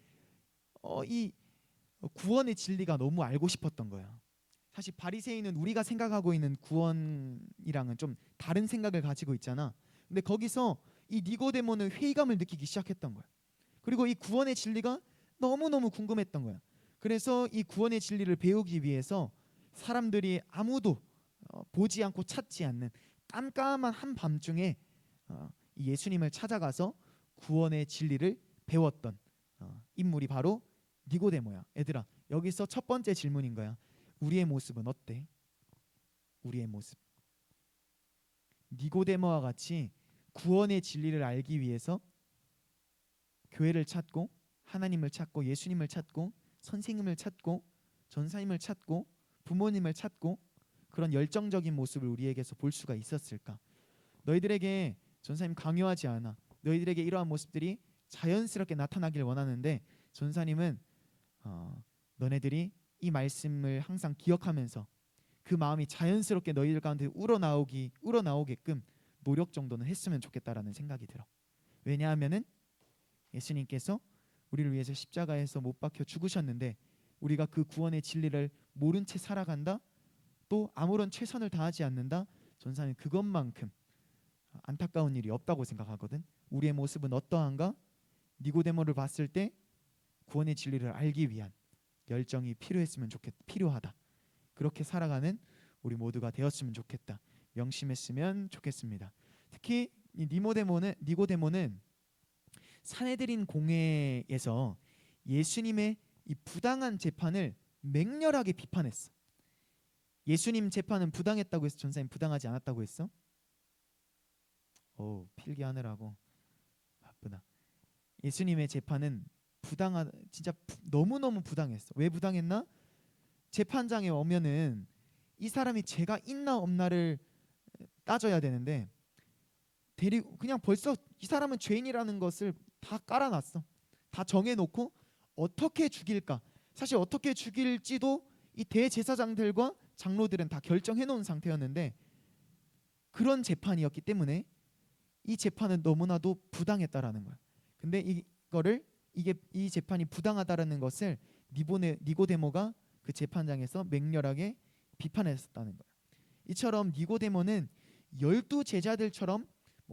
이 구원의 진리가 너무 알고 싶었던 거야. 사실 바리새인은 우리가 생각하고 있는 구원이랑은 좀 다른 생각을 가지고 있잖아. 근데 거기서 이 니고데모는 회의감을 느끼기 시작했던 거야. 그리고 이 구원의 진리가 너무너무 궁금했던 거야. 그래서 이 구원의 진리를 배우기 위해서 사람들이 아무도 보지 않고 찾지 않는 깜깜한 한밤중에 이 예수님을 찾아가서 구원의 진리를 배웠던 인물이 바로 니고데모야. 얘들아, 여기서 첫 번째 질문인 거야. 우리의 모습은 어때? 우리의 모습. 니고데모와 같이 구원의 진리를 알기 위해서 교회를 찾고 하나님을 찾고 예수님을 찾고 선생님을 찾고 전사님을 찾고 부모님을 찾고 그런 열정적인 모습을 우리에게서 볼 수가 있었을까? 너희들에게 전사님 강요하지 않아. 너희들에게 이러한 모습들이 자연스럽게 나타나길 원하는데 전사님은 너네들이 이 말씀을 항상 기억하면서 그 마음이 자연스럽게 너희들 가운데 우러나오게끔 노력 정도는 했으면 좋겠다라는 생각이 들어. 왜냐하면은 예수님께서 우리를 위해서 십자가에서 못 박혀 죽으셨는데 우리가 그 구원의 진리를 모른 채 살아간다, 또 아무런 최선을 다하지 않는다, 전사는 그것만큼 안타까운 일이 없다고 생각하거든. 우리의 모습은 어떠한가? 니고데모를 봤을 때 구원의 진리를 알기 위한 열정이 필요하다. 그렇게 살아가는 우리 모두가 되었으면 좋겠다. 명심했으면 좋겠습니다. 특히 이 니고데모는 사내들인 공회에서 예수님의 이 부당한 재판을 맹렬하게 비판했어. 예수님 재판은 부당했다고 해서 전사님 부당하지 않았다고 했어? 필기하느라고 바쁘다. 예수님의 재판은 진짜 너무너무 부당했어. 왜 부당했나? 재판장에 오면은 이 사람이 죄가 있나 없나를 따져야 되는데 그냥 벌써 이 사람은 죄인이라는 것을 다 깔아놨어. 다 정해놓고 어떻게 죽일까? 사실 어떻게 죽일지도 이 대제사장들과 장로들은 다 결정해놓은 상태였는데 그런 재판이었기 때문에 이 재판은 너무나도 부당했다라는 거야. 근데 이 재판이 부당하다라는 것을 니고데모가 그 재판장에서 맹렬하게 비판했었다는 거야. 이처럼 니고데모는 12 제자들처럼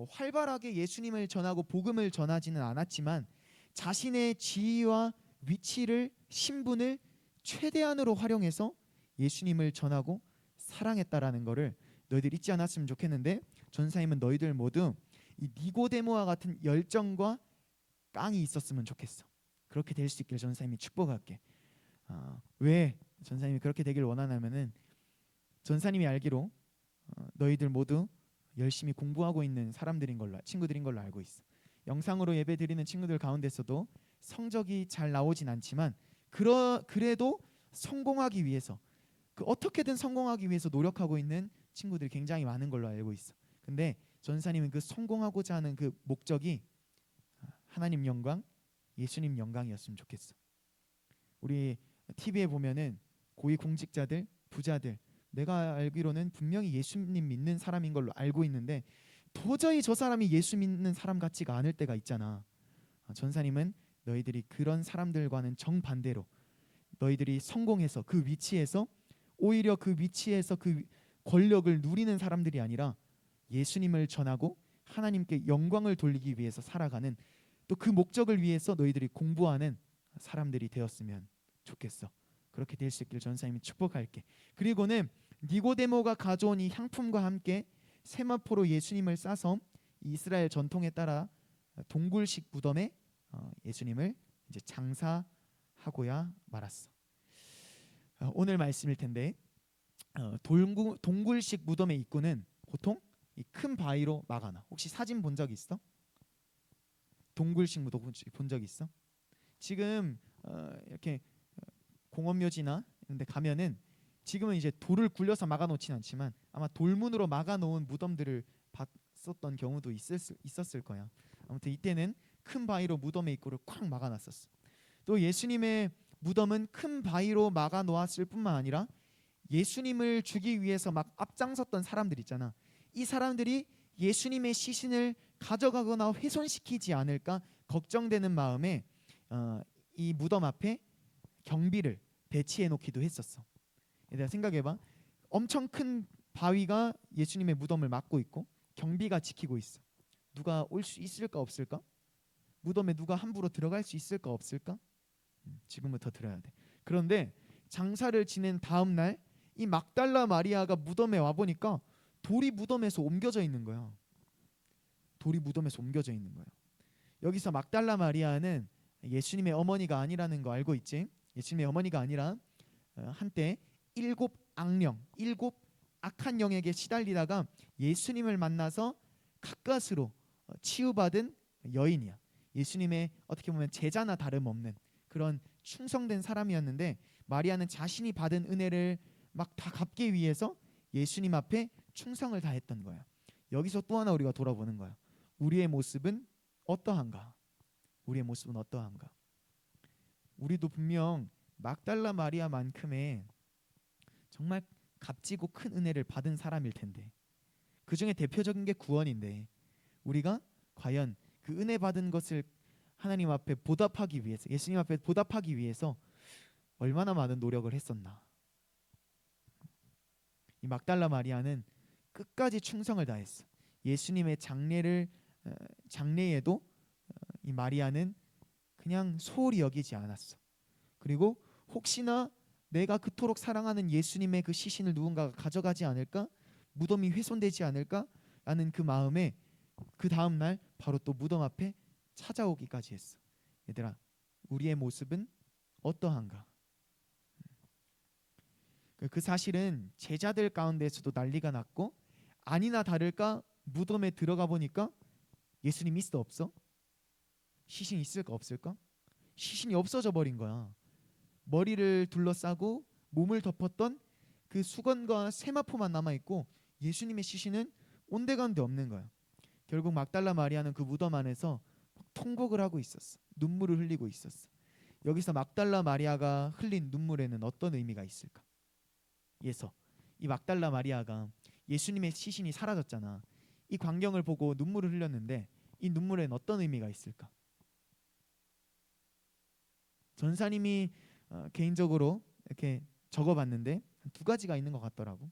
활발하게 예수님을 전하고 복음을 전하지는 않았지만 자신의 지위와 위치를, 신분을 최대한으로 활용해서 예수님을 전하고 사랑했다라는 것을 너희들 잊지 않았으면 좋겠는데 전사님은 너희들 모두 이 니고데모와 같은 열정과 깡이 있었으면 좋겠어. 그렇게 될 수 있길 전사님이 축복할게. 왜 전사님이 그렇게 되길 원하냐면은 전사님이 알기로 너희들 모두 열심히 공부하고 있는 친구들인 걸로 알고 있어. 영상으로 예배 드리는 친구들 가운데서도 성적이 잘 나오진 않지만 그래도 성공하기 위해서 어떻게든 성공하기 위해서 노력하고 있는 친구들이 굉장히 많은 걸로 알고 있어. 근데 전사님은 그 성공하고자 하는 그 목적이 하나님 영광, 예수님 영광이었으면 좋겠어. 우리 TV에 보면은 고위 공직자들, 부자들, 내가 알기로는 분명히 예수님 믿는 사람인 걸로 알고 있는데 도저히 저 사람이 예수 믿는 사람 같지가 않을 때가 있잖아. 전사님은 너희들이 그런 사람들과는 정반대로 너희들이 성공해서 그 위치에서 오히려 그 위치에서 그 권력을 누리는 사람들이 아니라 예수님을 전하고 하나님께 영광을 돌리기 위해서 살아가는, 또 그 목적을 위해서 너희들이 공부하는 사람들이 되었으면 좋겠어. 그렇게 될 수 있기를 전사님이 축복할게. 그리고는 니고데모가 가져온 이 향품과 함께 세마포로 예수님을 싸서 이스라엘 전통에 따라 동굴식 무덤에 예수님을 이제 장사하고야 말았어. 오늘 말씀일 텐데 동굴식 무덤의 입구는 보통 이 큰 바위로 막아놔. 혹시 사진 본 적 있어? 동굴식 무덤 본 적 있어? 지금 이렇게 공원묘지나 이런 데 가면은 지금은 이제 돌을 굴려서 막아놓진 않지만 아마 돌문으로 막아놓은 무덤들을 막았었던 경우도 있었을 거야. 아무튼 이때는 큰 바위로 무덤의 입구를 콱 막아놨었어. 또 예수님의 무덤은 큰 바위로 막아 놓았을 뿐만 아니라 예수님을 주기 위해서 막 앞장섰던 사람들 있잖아. 이 사람들이 예수님의 시신을 가져가거나 훼손시키지 않을까 걱정되는 마음에 이 무덤 앞에 경비를 배치해 놓기도 했었어. 얘들아 생각해봐. 엄청 큰 바위가 예수님의 무덤을 막고 있고 경비가 지키고 있어. 누가 올 수 있을까 없을까? 무덤에 누가 함부로 들어갈 수 있을까 없을까? 지금부터 들어야 돼. 그런데 장사를 지낸 다음 날 이 막달라 마리아가 무덤에 와 보니까 돌이 무덤에서 옮겨져 있는 거야. 돌이 무덤에서 옮겨져 있는 거야. 여기서 막달라 마리아는 예수님의 어머니가 아니라는 거 알고 있지? 예수님의 어머니가 아니라 한때 7 악한 영에게 시달리다가 예수님을 만나서 가까스로 치유받은 여인이야. 예수님의 어떻게 보면 제자나 다름없는 그런 충성된 사람이었는데 마리아는 자신이 받은 은혜를 막 다 갚기 위해서 예수님 앞에 충성을 다했던 거야. 여기서 또 하나 우리가 돌아보는 거야. 우리의 모습은 어떠한가? 우리의 모습은 어떠한가? 우리도 분명 막달라 마리아만큼의 정말 값지고 큰 은혜를 받은 사람일 텐데 그 중에 대표적인 게 구원인데 우리가 과연 그 은혜 받은 것을 하나님 앞에 보답하기 위해서 예수님 앞에 보답하기 위해서 얼마나 많은 노력을 했었나. 이 막달라 마리아는 끝까지 충성을 다했어. 예수님의 장례에도 이 마리아는 그냥 소홀히 여기지 않았어. 그리고 혹시나 내가 그토록 사랑하는 예수님의 그 시신을 누군가가 가져가지 않을까? 무덤이 훼손되지 않을까? 라는 그 마음에 그 다음 날 바로 또 무덤 앞에 찾아오기까지 했어. 얘들아, 우리의 모습은 어떠한가? 그 사실은 제자들 가운데서도 난리가 났고 아니나 다를까 무덤에 들어가 보니까 예수님 있어 없어? 시신 있을까 없을까? 시신이 없어져 버린 거야. 머리를 둘러싸고 몸을 덮었던 그 수건과 세마포만 남아있고 예수님의 시신은 온데간데 없는 거야. 결국 막달라 마리아는 그 무덤 안에서 통곡을 하고 있었어. 눈물을 흘리고 있었어. 여기서 막달라 마리아가 흘린 눈물에는 어떤 의미가 있을까? 이 막달라 마리아가 예수님의 시신이 사라졌잖아. 이 광경을 보고 눈물을 흘렸는데 이 눈물에는 어떤 의미가 있을까? 전사님이 개인적으로 이렇게 적어봤는데 두 가지가 있는 것 같더라고.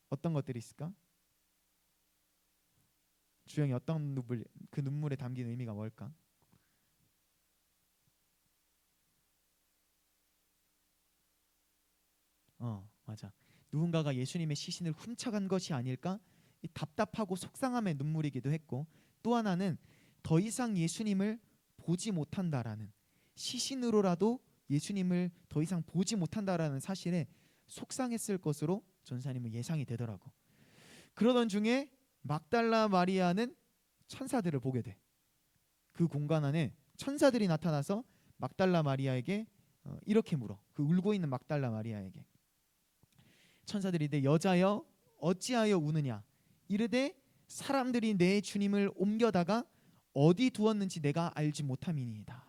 어떤 것들이 있을까? 주영이 어떤 눈물, 그 눈물에 담긴 의미가 뭘까? 맞아. 누군가가 예수님의 시신을 훔쳐간 것이 아닐까? 이 답답하고 속상함의 눈물이기도 했고 또 하나는 더 이상 예수님을 보지 못한다라는 시신으로라도 예수님을 더 이상 보지 못한다라는 사실에 속상했을 것으로 전사님은 예상이 되더라고. 그러던 중에 막달라 마리아는 천사들을 보게 돼. 그 공간 안에 천사들이 나타나서 막달라 마리아에게 이렇게 물어. 그 울고 있는 막달라 마리아에게 천사들이 이르되 여자여 어찌하여 우느냐 이르되 사람들이 내 주님을 옮겨다가 어디 두었는지 내가 알지 못함이니이다.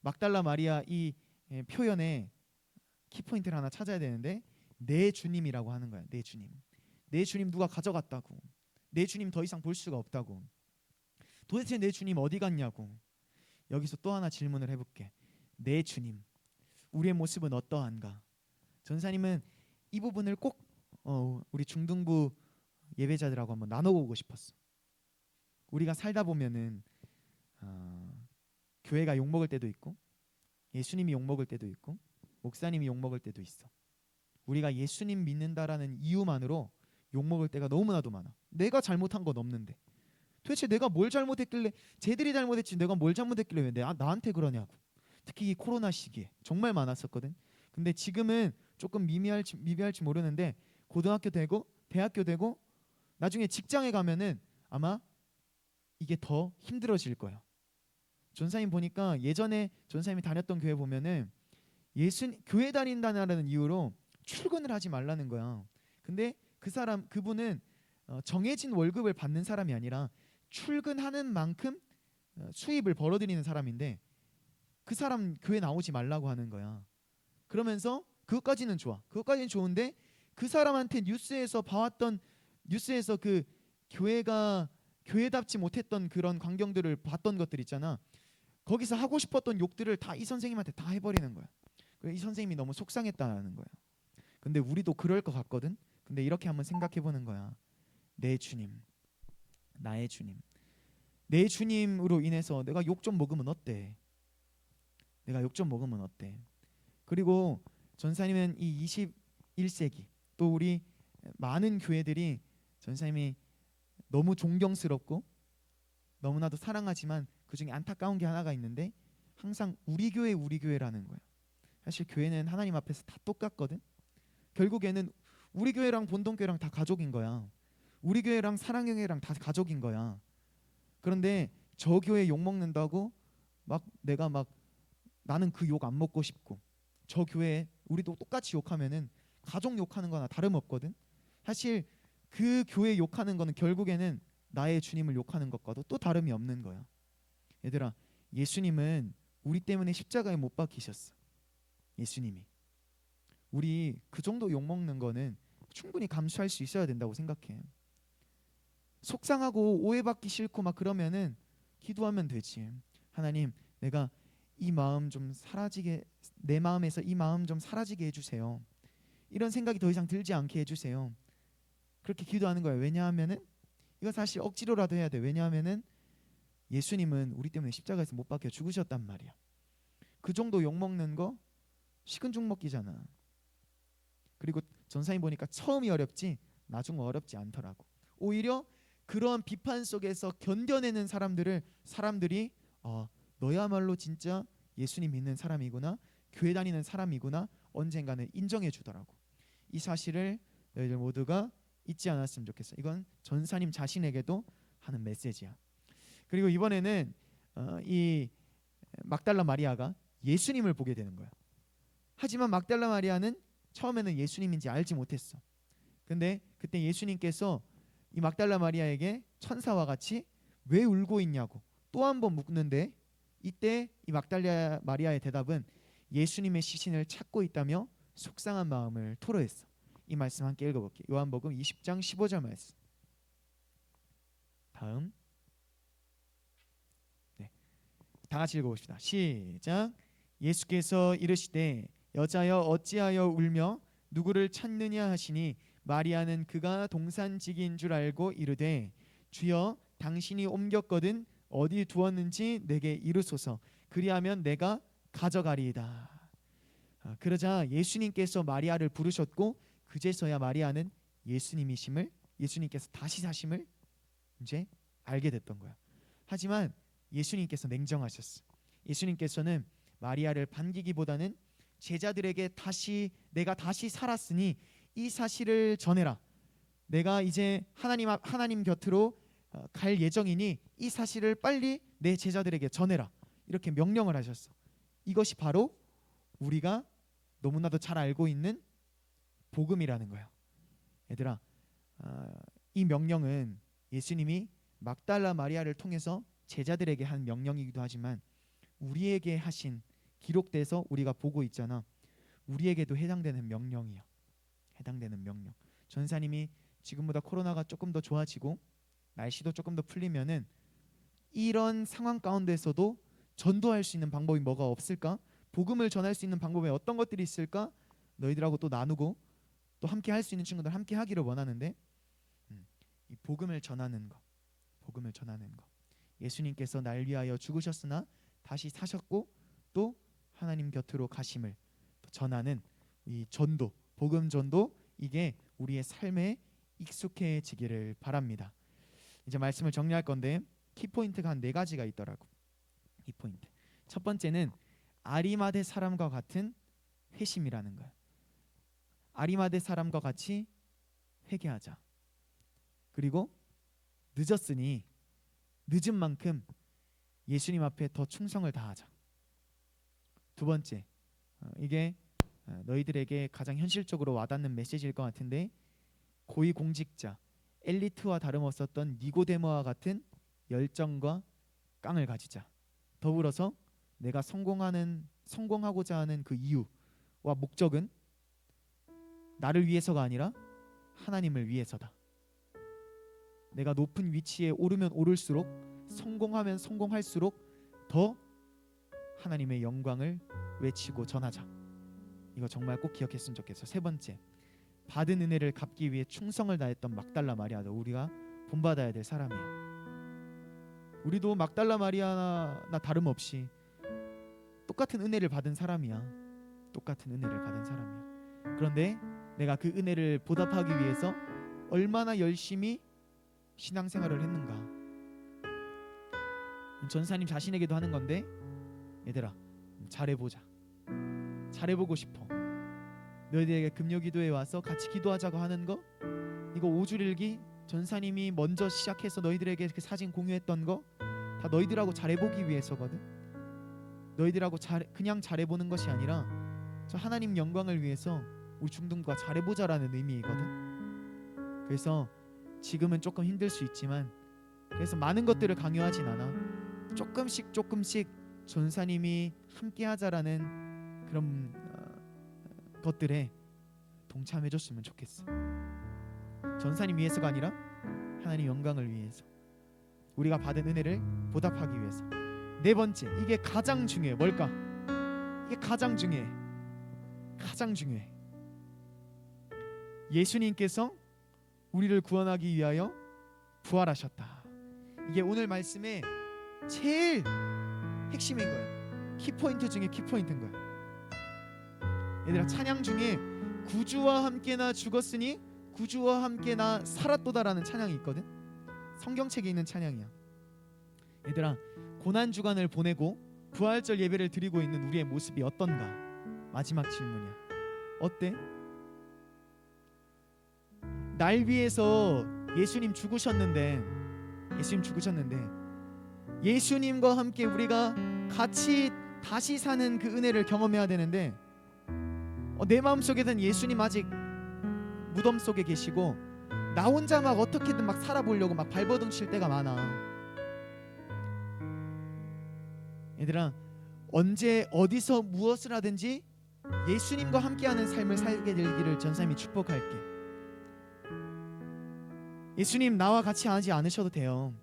막달라 마리아 이 표현에 키포인트를 하나 찾아야 되는데 내 주님이라고 하는 거야. 내 주님. 내 주님 누가 가져갔다고. 내 주님 더 이상 볼 수가 없다고. 도대체 내 주님 어디 갔냐고. 여기서 또 하나 질문을 해볼게. 내 주님, 우리의 모습은 어떠한가? 전사님은 이 부분을 꼭 우리 중등부 예배자들하고 한번 나눠보고 싶었어. 우리가 살다 보면은 교회가 욕먹을 때도 있고 예수님이 욕먹을 때도 있고 목사님이 욕먹을 때도 있어. 우리가 예수님 믿는다라는 이유만으로 욕먹을 때가 너무나도 많아. 내가 잘못한 건 없는데 도대체 내가 뭘 잘못했길래 쟤들이 잘못했지 내가 뭘 잘못했길래 왜 나한테 그러냐고. 특히 이 코로나 시기에 정말 많았었거든. 근데 지금은 조금 미비할지 모르는데 고등학교 되고 대학교 되고 나중에 직장에 가면은 아마 이게 더 힘들어질 거야. 전사님 보니까 예전에 전사님이 다녔던 교회 보면은 교회 다닌다는 이유로 출근을 하지 말라는 거야. 근데 그분은 정해진 월급을 받는 사람이 아니라 출근하는 만큼 수입을 벌어들이는 사람인데 그 사람 교회 나오지 말라고 하는 거야. 그러면서 그것까지는 좋아. 그것까지는 좋은데 그 사람한테 뉴스에서 봐왔던 뉴스에서 그 교회가 교회답지 못했던 그런 광경들을 봤던 것들 있잖아. 거기서 하고 싶었던 욕들을 다 이 선생님한테 다 해버리는 거야. 이 선생님이 너무 속상했다는 거야. 근데 우리도 그럴 것 같거든. 근데 이렇게 한번 생각해보는 거야. 내 주님, 나의 주님, 내 주님으로 인해서 내가 욕 좀 먹으면 어때? 내가 욕 좀 먹으면 어때? 그리고 전사님은 이 21세기 또 우리 많은 교회들이 전사님이 너무 존경스럽고 너무나도 사랑하지만 그중에 안타까운 게 하나가 있는데 항상 우리 교회라는 거야. 사실 교회는 하나님 앞에서 다 똑같거든. 결국에는 우리 교회랑 본동교회랑 다 가족인 거야. 우리 교회랑 사랑교회랑 다 가족인 거야. 그런데 저 교회 욕 먹는다고 막 내가 막 나는 그 욕 안 먹고 싶고 저 교회 우리도 똑같이 욕하면은 가족 욕하는 거나 다름없거든. 사실 그 교회 욕하는 거는 결국에는 나의 주님을 욕하는 것과도 또 다름이 없는 거야. 얘들아, 예수님은 우리 때문에 십자가에 못 박히셨어. 예수님이. 우리 그 정도 욕 먹는 거는 충분히 감수할 수 있어야 된다고 생각해. 속상하고 오해받기 싫고 막 그러면은 기도하면 되지. 하나님, 내가 이 마음 좀 사라지게, 내 마음에서 이 마음 좀 사라지게 해주세요. 이런 생각이 더 이상 들지 않게 해주세요. 그렇게 기도하는 거야. 왜냐하면은 이거 사실 억지로라도 해야 돼. 왜냐하면은 예수님은 우리 때문에 십자가에서 못 박혀 죽으셨단 말이야. 그 정도 욕 먹는 거 식은 죽 먹기잖아. 그리고 전사님 보니까 처음이 어렵지 나중 어렵지 않더라고. 오히려 그런 비판 속에서 견뎌내는 사람들이 너야말로 진짜 예수님 믿는 사람이구나, 교회 다니는 사람이구나 언젠가는 인정해 주더라고. 이 사실을 너희들 모두가 잊지 않았으면 좋겠어. 이건 전사님 자신에게도 하는 메시지야. 그리고 이번에는 이 막달라 마리아가 예수님을 보게 되는 거야. 하지만 막달라 마리아는 처음에는 예수님인지 알지 못했어. 근데 그때 예수님께서 이 막달라 마리아에게 천사와 같이 왜 울고 있냐고 또 한 번 묻는데 이때 이 막달라 마리아의 대답은 예수님의 시신을 찾고 있다며 속상한 마음을 토로했어. 이 말씀 함께 읽어볼게요. 요한복음 20장 15절 말씀. 다음 다 같이 읽어봅시다. 시작. 예수께서 이르시되 여자여 어찌하여 울며 누구를 찾느냐 하시니 마리아는 그가 동산직인 줄 알고 이르되 주여 당신이 옮겼거든 어디 두었는지 내게 이르소서 그리하면 내가 가져가리이다. 그러자 예수님께서 마리아를 부르셨고 그제서야 마리아는 예수님께서 다시 사심을 이제 알게 됐던 거야. 하지만 예수님께서 냉정하셨어. 예수님께서는 마리아를 반기기보다는 제자들에게 내가 다시 살았으니 이 사실을 전해라. 내가 이제 하나님 곁으로 갈 예정이니 이 사실을 빨리 내 제자들에게 전해라. 이렇게 명령을 하셨어. 이것이 바로 우리가 너무나도 잘 알고 있는 복음이라는 거예요. 얘들아, 이 명령은 예수님이 막달라 마리아를 통해서 제자들에게 한 명령이기도 하지만 우리에게 하신 기록돼서 우리가 보고 있잖아. 우리에게도 해당되는 명령이야. 해당되는 명령. 전사님이 지금보다 코로나가 조금 더 좋아지고 날씨도 조금 더 풀리면은 이런 상황 가운데서도 전도할 수 있는 방법이 뭐가 없을까? 복음을 전할 수 있는 방법에 어떤 것들이 있을까? 너희들하고 또 나누고 또 함께 할 수 있는 친구들 함께 하기를 원하는데 이 복음을 전하는 거. 예수님께서 날 위하여 죽으셨으나 다시 사셨고 또 하나님 곁으로 가심을 전하는 이 전도, 복음 전도 이게 우리의 삶에 익숙해지기를 바랍니다. 이제 말씀을 정리할 건데 키포인트가 한 4가지가 있더라고. 키포인트. 첫 번째는 아리마대 사람과 같은 회심이라는 거야. 아리마대 사람과 같이 회개하자. 그리고 늦었으니 늦은 만큼 예수님 앞에 더 충성을 다하자. 두 번째, 이게 너희들에게 가장 현실적으로 와닿는 메시지일 것 같은데 고위공직자, 엘리트와 다름없었던 니고데모와 같은 열정과 깡을 가지자. 더불어서 내가 성공하고자 하는 그 이유와 목적은 나를 위해서가 아니라 하나님을 위해서다. 내가 높은 위치에 오르면 오를수록, 성공하면 성공할수록 더 하나님의 영광을 외치고 전하자. 이거 정말 꼭 기억했으면 좋겠어. 세 번째, 받은 은혜를 갚기 위해 충성을 다했던 막달라 마리아도 우리가 본받아야 될 사람이야. 우리도 막달라 마리아나 다름없이 똑같은 은혜를 받은 사람이야. 똑같은 은혜를 받은 사람이야. 그런데 내가 그 은혜를 보답하기 위해서 얼마나 열심히 신앙생활을 했는가. 전사님 자신에게도 하는 건데, 얘들아 잘해보자. 잘해보고 싶어. 너희들에게 금요기도에 와서 같이 기도하자고 하는 거, 이거 5줄일기 전사님이 먼저 시작해서 너희들에게 그 사진 공유했던 거 다 너희들하고 잘해보기 위해서거든. 너희들하고 그냥 잘해보는 것이 아니라 저 하나님 영광을 위해서 우리 중등부가 잘해보자라는 의미이거든. 그래서 지금은 조금 힘들 수 있지만, 그래서 많은 것들을 강요하진 않아. 조금씩 전사님이 함께하자라는 그런 것들에 동참해줬으면 좋겠어. 전사님 위해서가 아니라 하나님 영광을 위해서, 우리가 받은 은혜를 보답하기 위해서. 네 번째, 이게 가장 중요해. 뭘까? 이게 가장 중요해. 예수님께서 우리를 구원하기 위하여 부활하셨다. 이게 오늘 말씀의 제일 핵심인 거야. 키포인트 중에 키포인트인 거야. 얘들아, 찬양 중에 구주와 함께 나 죽었으니 구주와 함께 나 살았도다라는 찬양이 있거든. 성경책에 있는 찬양이야. 얘들아, 고난주간을 보내고 부활절 예배를 드리고 있는 우리의 모습이 어떤가? 마지막 질문이야. 어때? 날 위해서 예수님 죽으셨는데 예수님과 함께 우리가 같이 다시 사는 그 은혜를 경험해야 되는데, 내 마음속에는 예수님 아직 무덤 속에 계시고 나 혼자 막 어떻게든 막 살아보려고 막 발버둥 칠 때가 많아. 얘들아, 언제 어디서 무엇을 하든지 예수님과 함께하는 삶을 살게 되기를 전사님이 축복할게. 예수님 나와 같이 하지 않으셔도 돼요.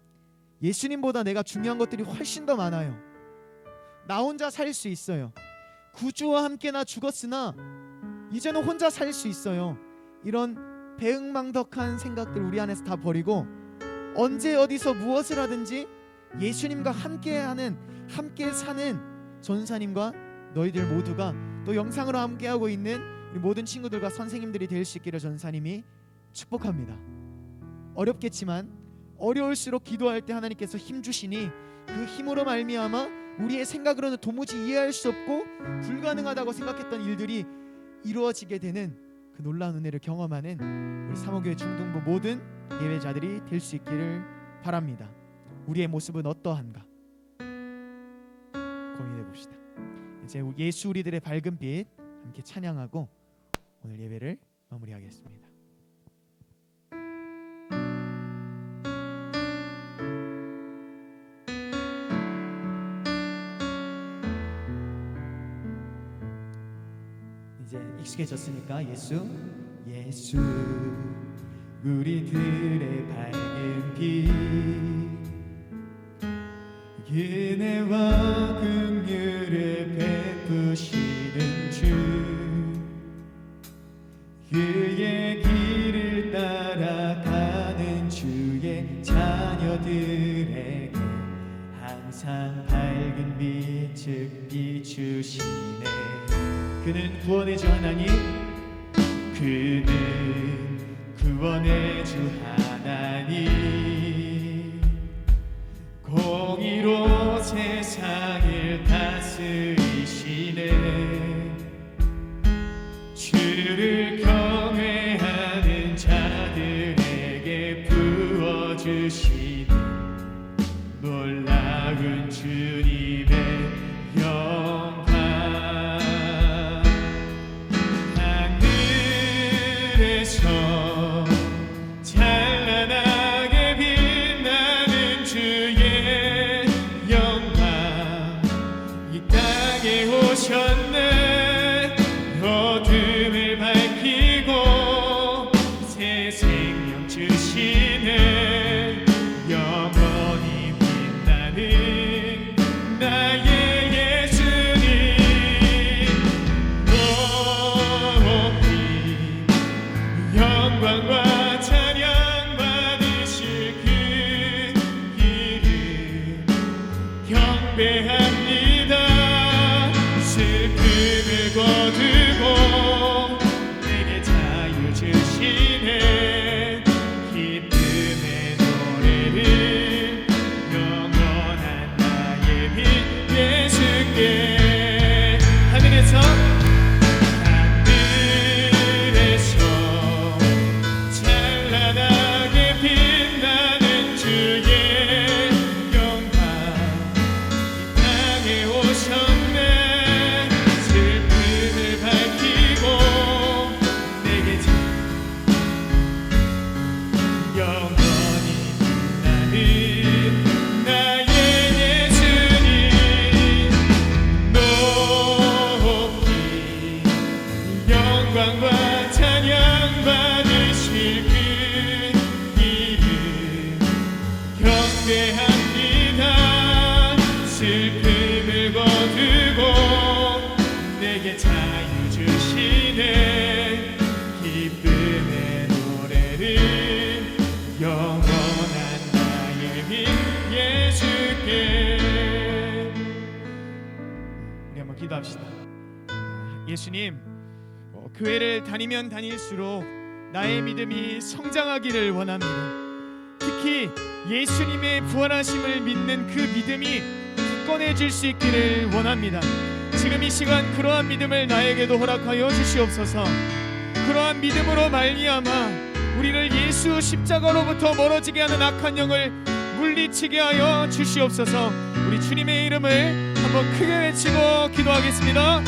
예수님보다 내가 중요한 것들이 훨씬 더 많아요. 나 혼자 살 수 있어요. 구주와 함께 나 죽었으나 이제는 혼자 살 수 있어요. 이런 배응망덕한 생각들 우리 안에서 다 버리고, 언제 어디서 무엇을 하든지 예수님과 함께 사는 전사님과 너희들 모두가, 또 영상으로 함께하고 있는 우리 모든 친구들과 선생님들이 될 수 있기를 전사님이 축복합니다. 어렵겠지만 어려울수록 기도할 때 하나님께서 힘 주시니 그 힘으로 말미암아 우리의 생각으로는 도무지 이해할 수 없고 불가능하다고 생각했던 일들이 이루어지게 되는 그 놀라운 은혜를 경험하는 우리 사모교회 중등부 모든 예배자들이 될 수 있기를 바랍니다. 우리의 모습은 어떠한가 고민해 봅시다. 이제 예수 우리들의 밝은 빛 함께 찬양하고 오늘 예배를 마무리하겠습니다. 이제 익숙해졌으니까 예수 우리들의 밝은 빛, 은혜와 긍휼을 베푸시는 주, 그의 길을 따라가는 주의 자녀들에게 항상 밝은 빛을 비추시네. 그는 구원의 주 하나님, 그는 구원의 주 하나님, 공의로 세상을 다스리시네. 주를 경외하는 자들에게 부어주시는 놀라운 주님의 영광. 하늘에서 찬란한 영원한 나의 힘 예수께. 우리 한번 기도합시다. 예수님, 교회를 다니면 다닐수록 나의 믿음이 성장하기를 원합니다. 특히 예수님의 부활하심을 믿는 그 믿음이 굳건해질 수 있기를 원합니다. 지금 이 시간 그러한 믿음을 나에게도 허락하여 주시옵소서. 그러한 믿음으로 말미암아 우리를 예수 십자가로부터 멀어지게 하는 악한 영을 물리치게 하여 주시옵소서. 우리 주님의 이름을 한번 크게 외치고 기도하겠습니다.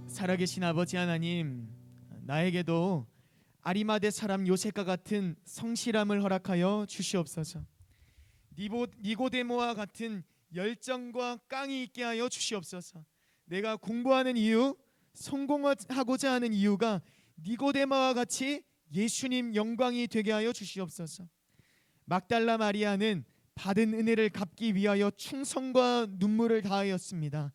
살아계신 아버지 하나님, 나에게도 아리마대 사람 요셉과 같은 성실함을 허락하여 주시옵소서. 니고데모와 같은 열정과 깡이 있게 하여 주시옵소서. 내가 공부하는 이유, 성공하고자 하는 이유가 니고데모와 같이 예수님 영광이 되게 하여 주시옵소서. 막달라 마리아는 받은 은혜를 갚기 위하여 충성과 눈물을 다하였습니다.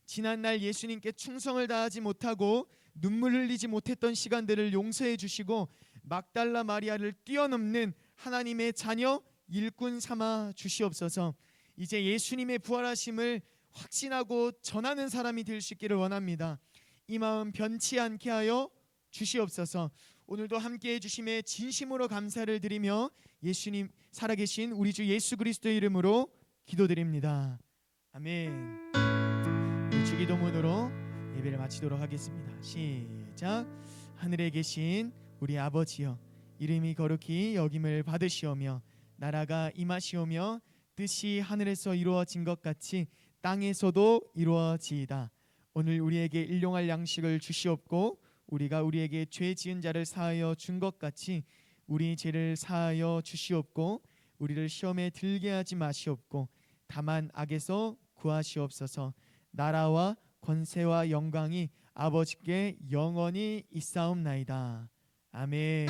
지난날 예수님께 충성을 다하지 못하고 눈물 흘리지 못했던 시간들을 용서해 주시고 막달라 마리아를 뛰어넘는 하나님의 자녀 일꾼 삼아 주시옵소서. 이제 예수님의 부활하심을 확신하고 전하는 사람이 될 수 있기를 원합니다. 이 마음 변치 않게 하여 주시옵소서. 오늘도 함께해 주심에 진심으로 감사를 드리며 예수님 살아계신 우리 주 예수 그리스도의 이름으로 기도드립니다. 아멘. 주기도문으로 예배를 마치도록 하겠습니다. 시작. 하늘에 계신 우리 아버지여, 이름이 거룩히 여김을 받으시오며 나라가 임하시오며 뜻이 하늘에서 이루어진 것 같이 땅에서도 이루어지이다. 오늘 우리에게 일용할 양식을 주시옵고 우리가 우리에게 죄 지은 자를 사하여 준 것 같이 우리 죄를 사하여 주시옵고 우리를 시험에 들게 하지 마시옵고 다만 악에서 구하시옵소서. 나라와 권세와 영광이 아버지께 영원히 있사옵나이다. 아멘.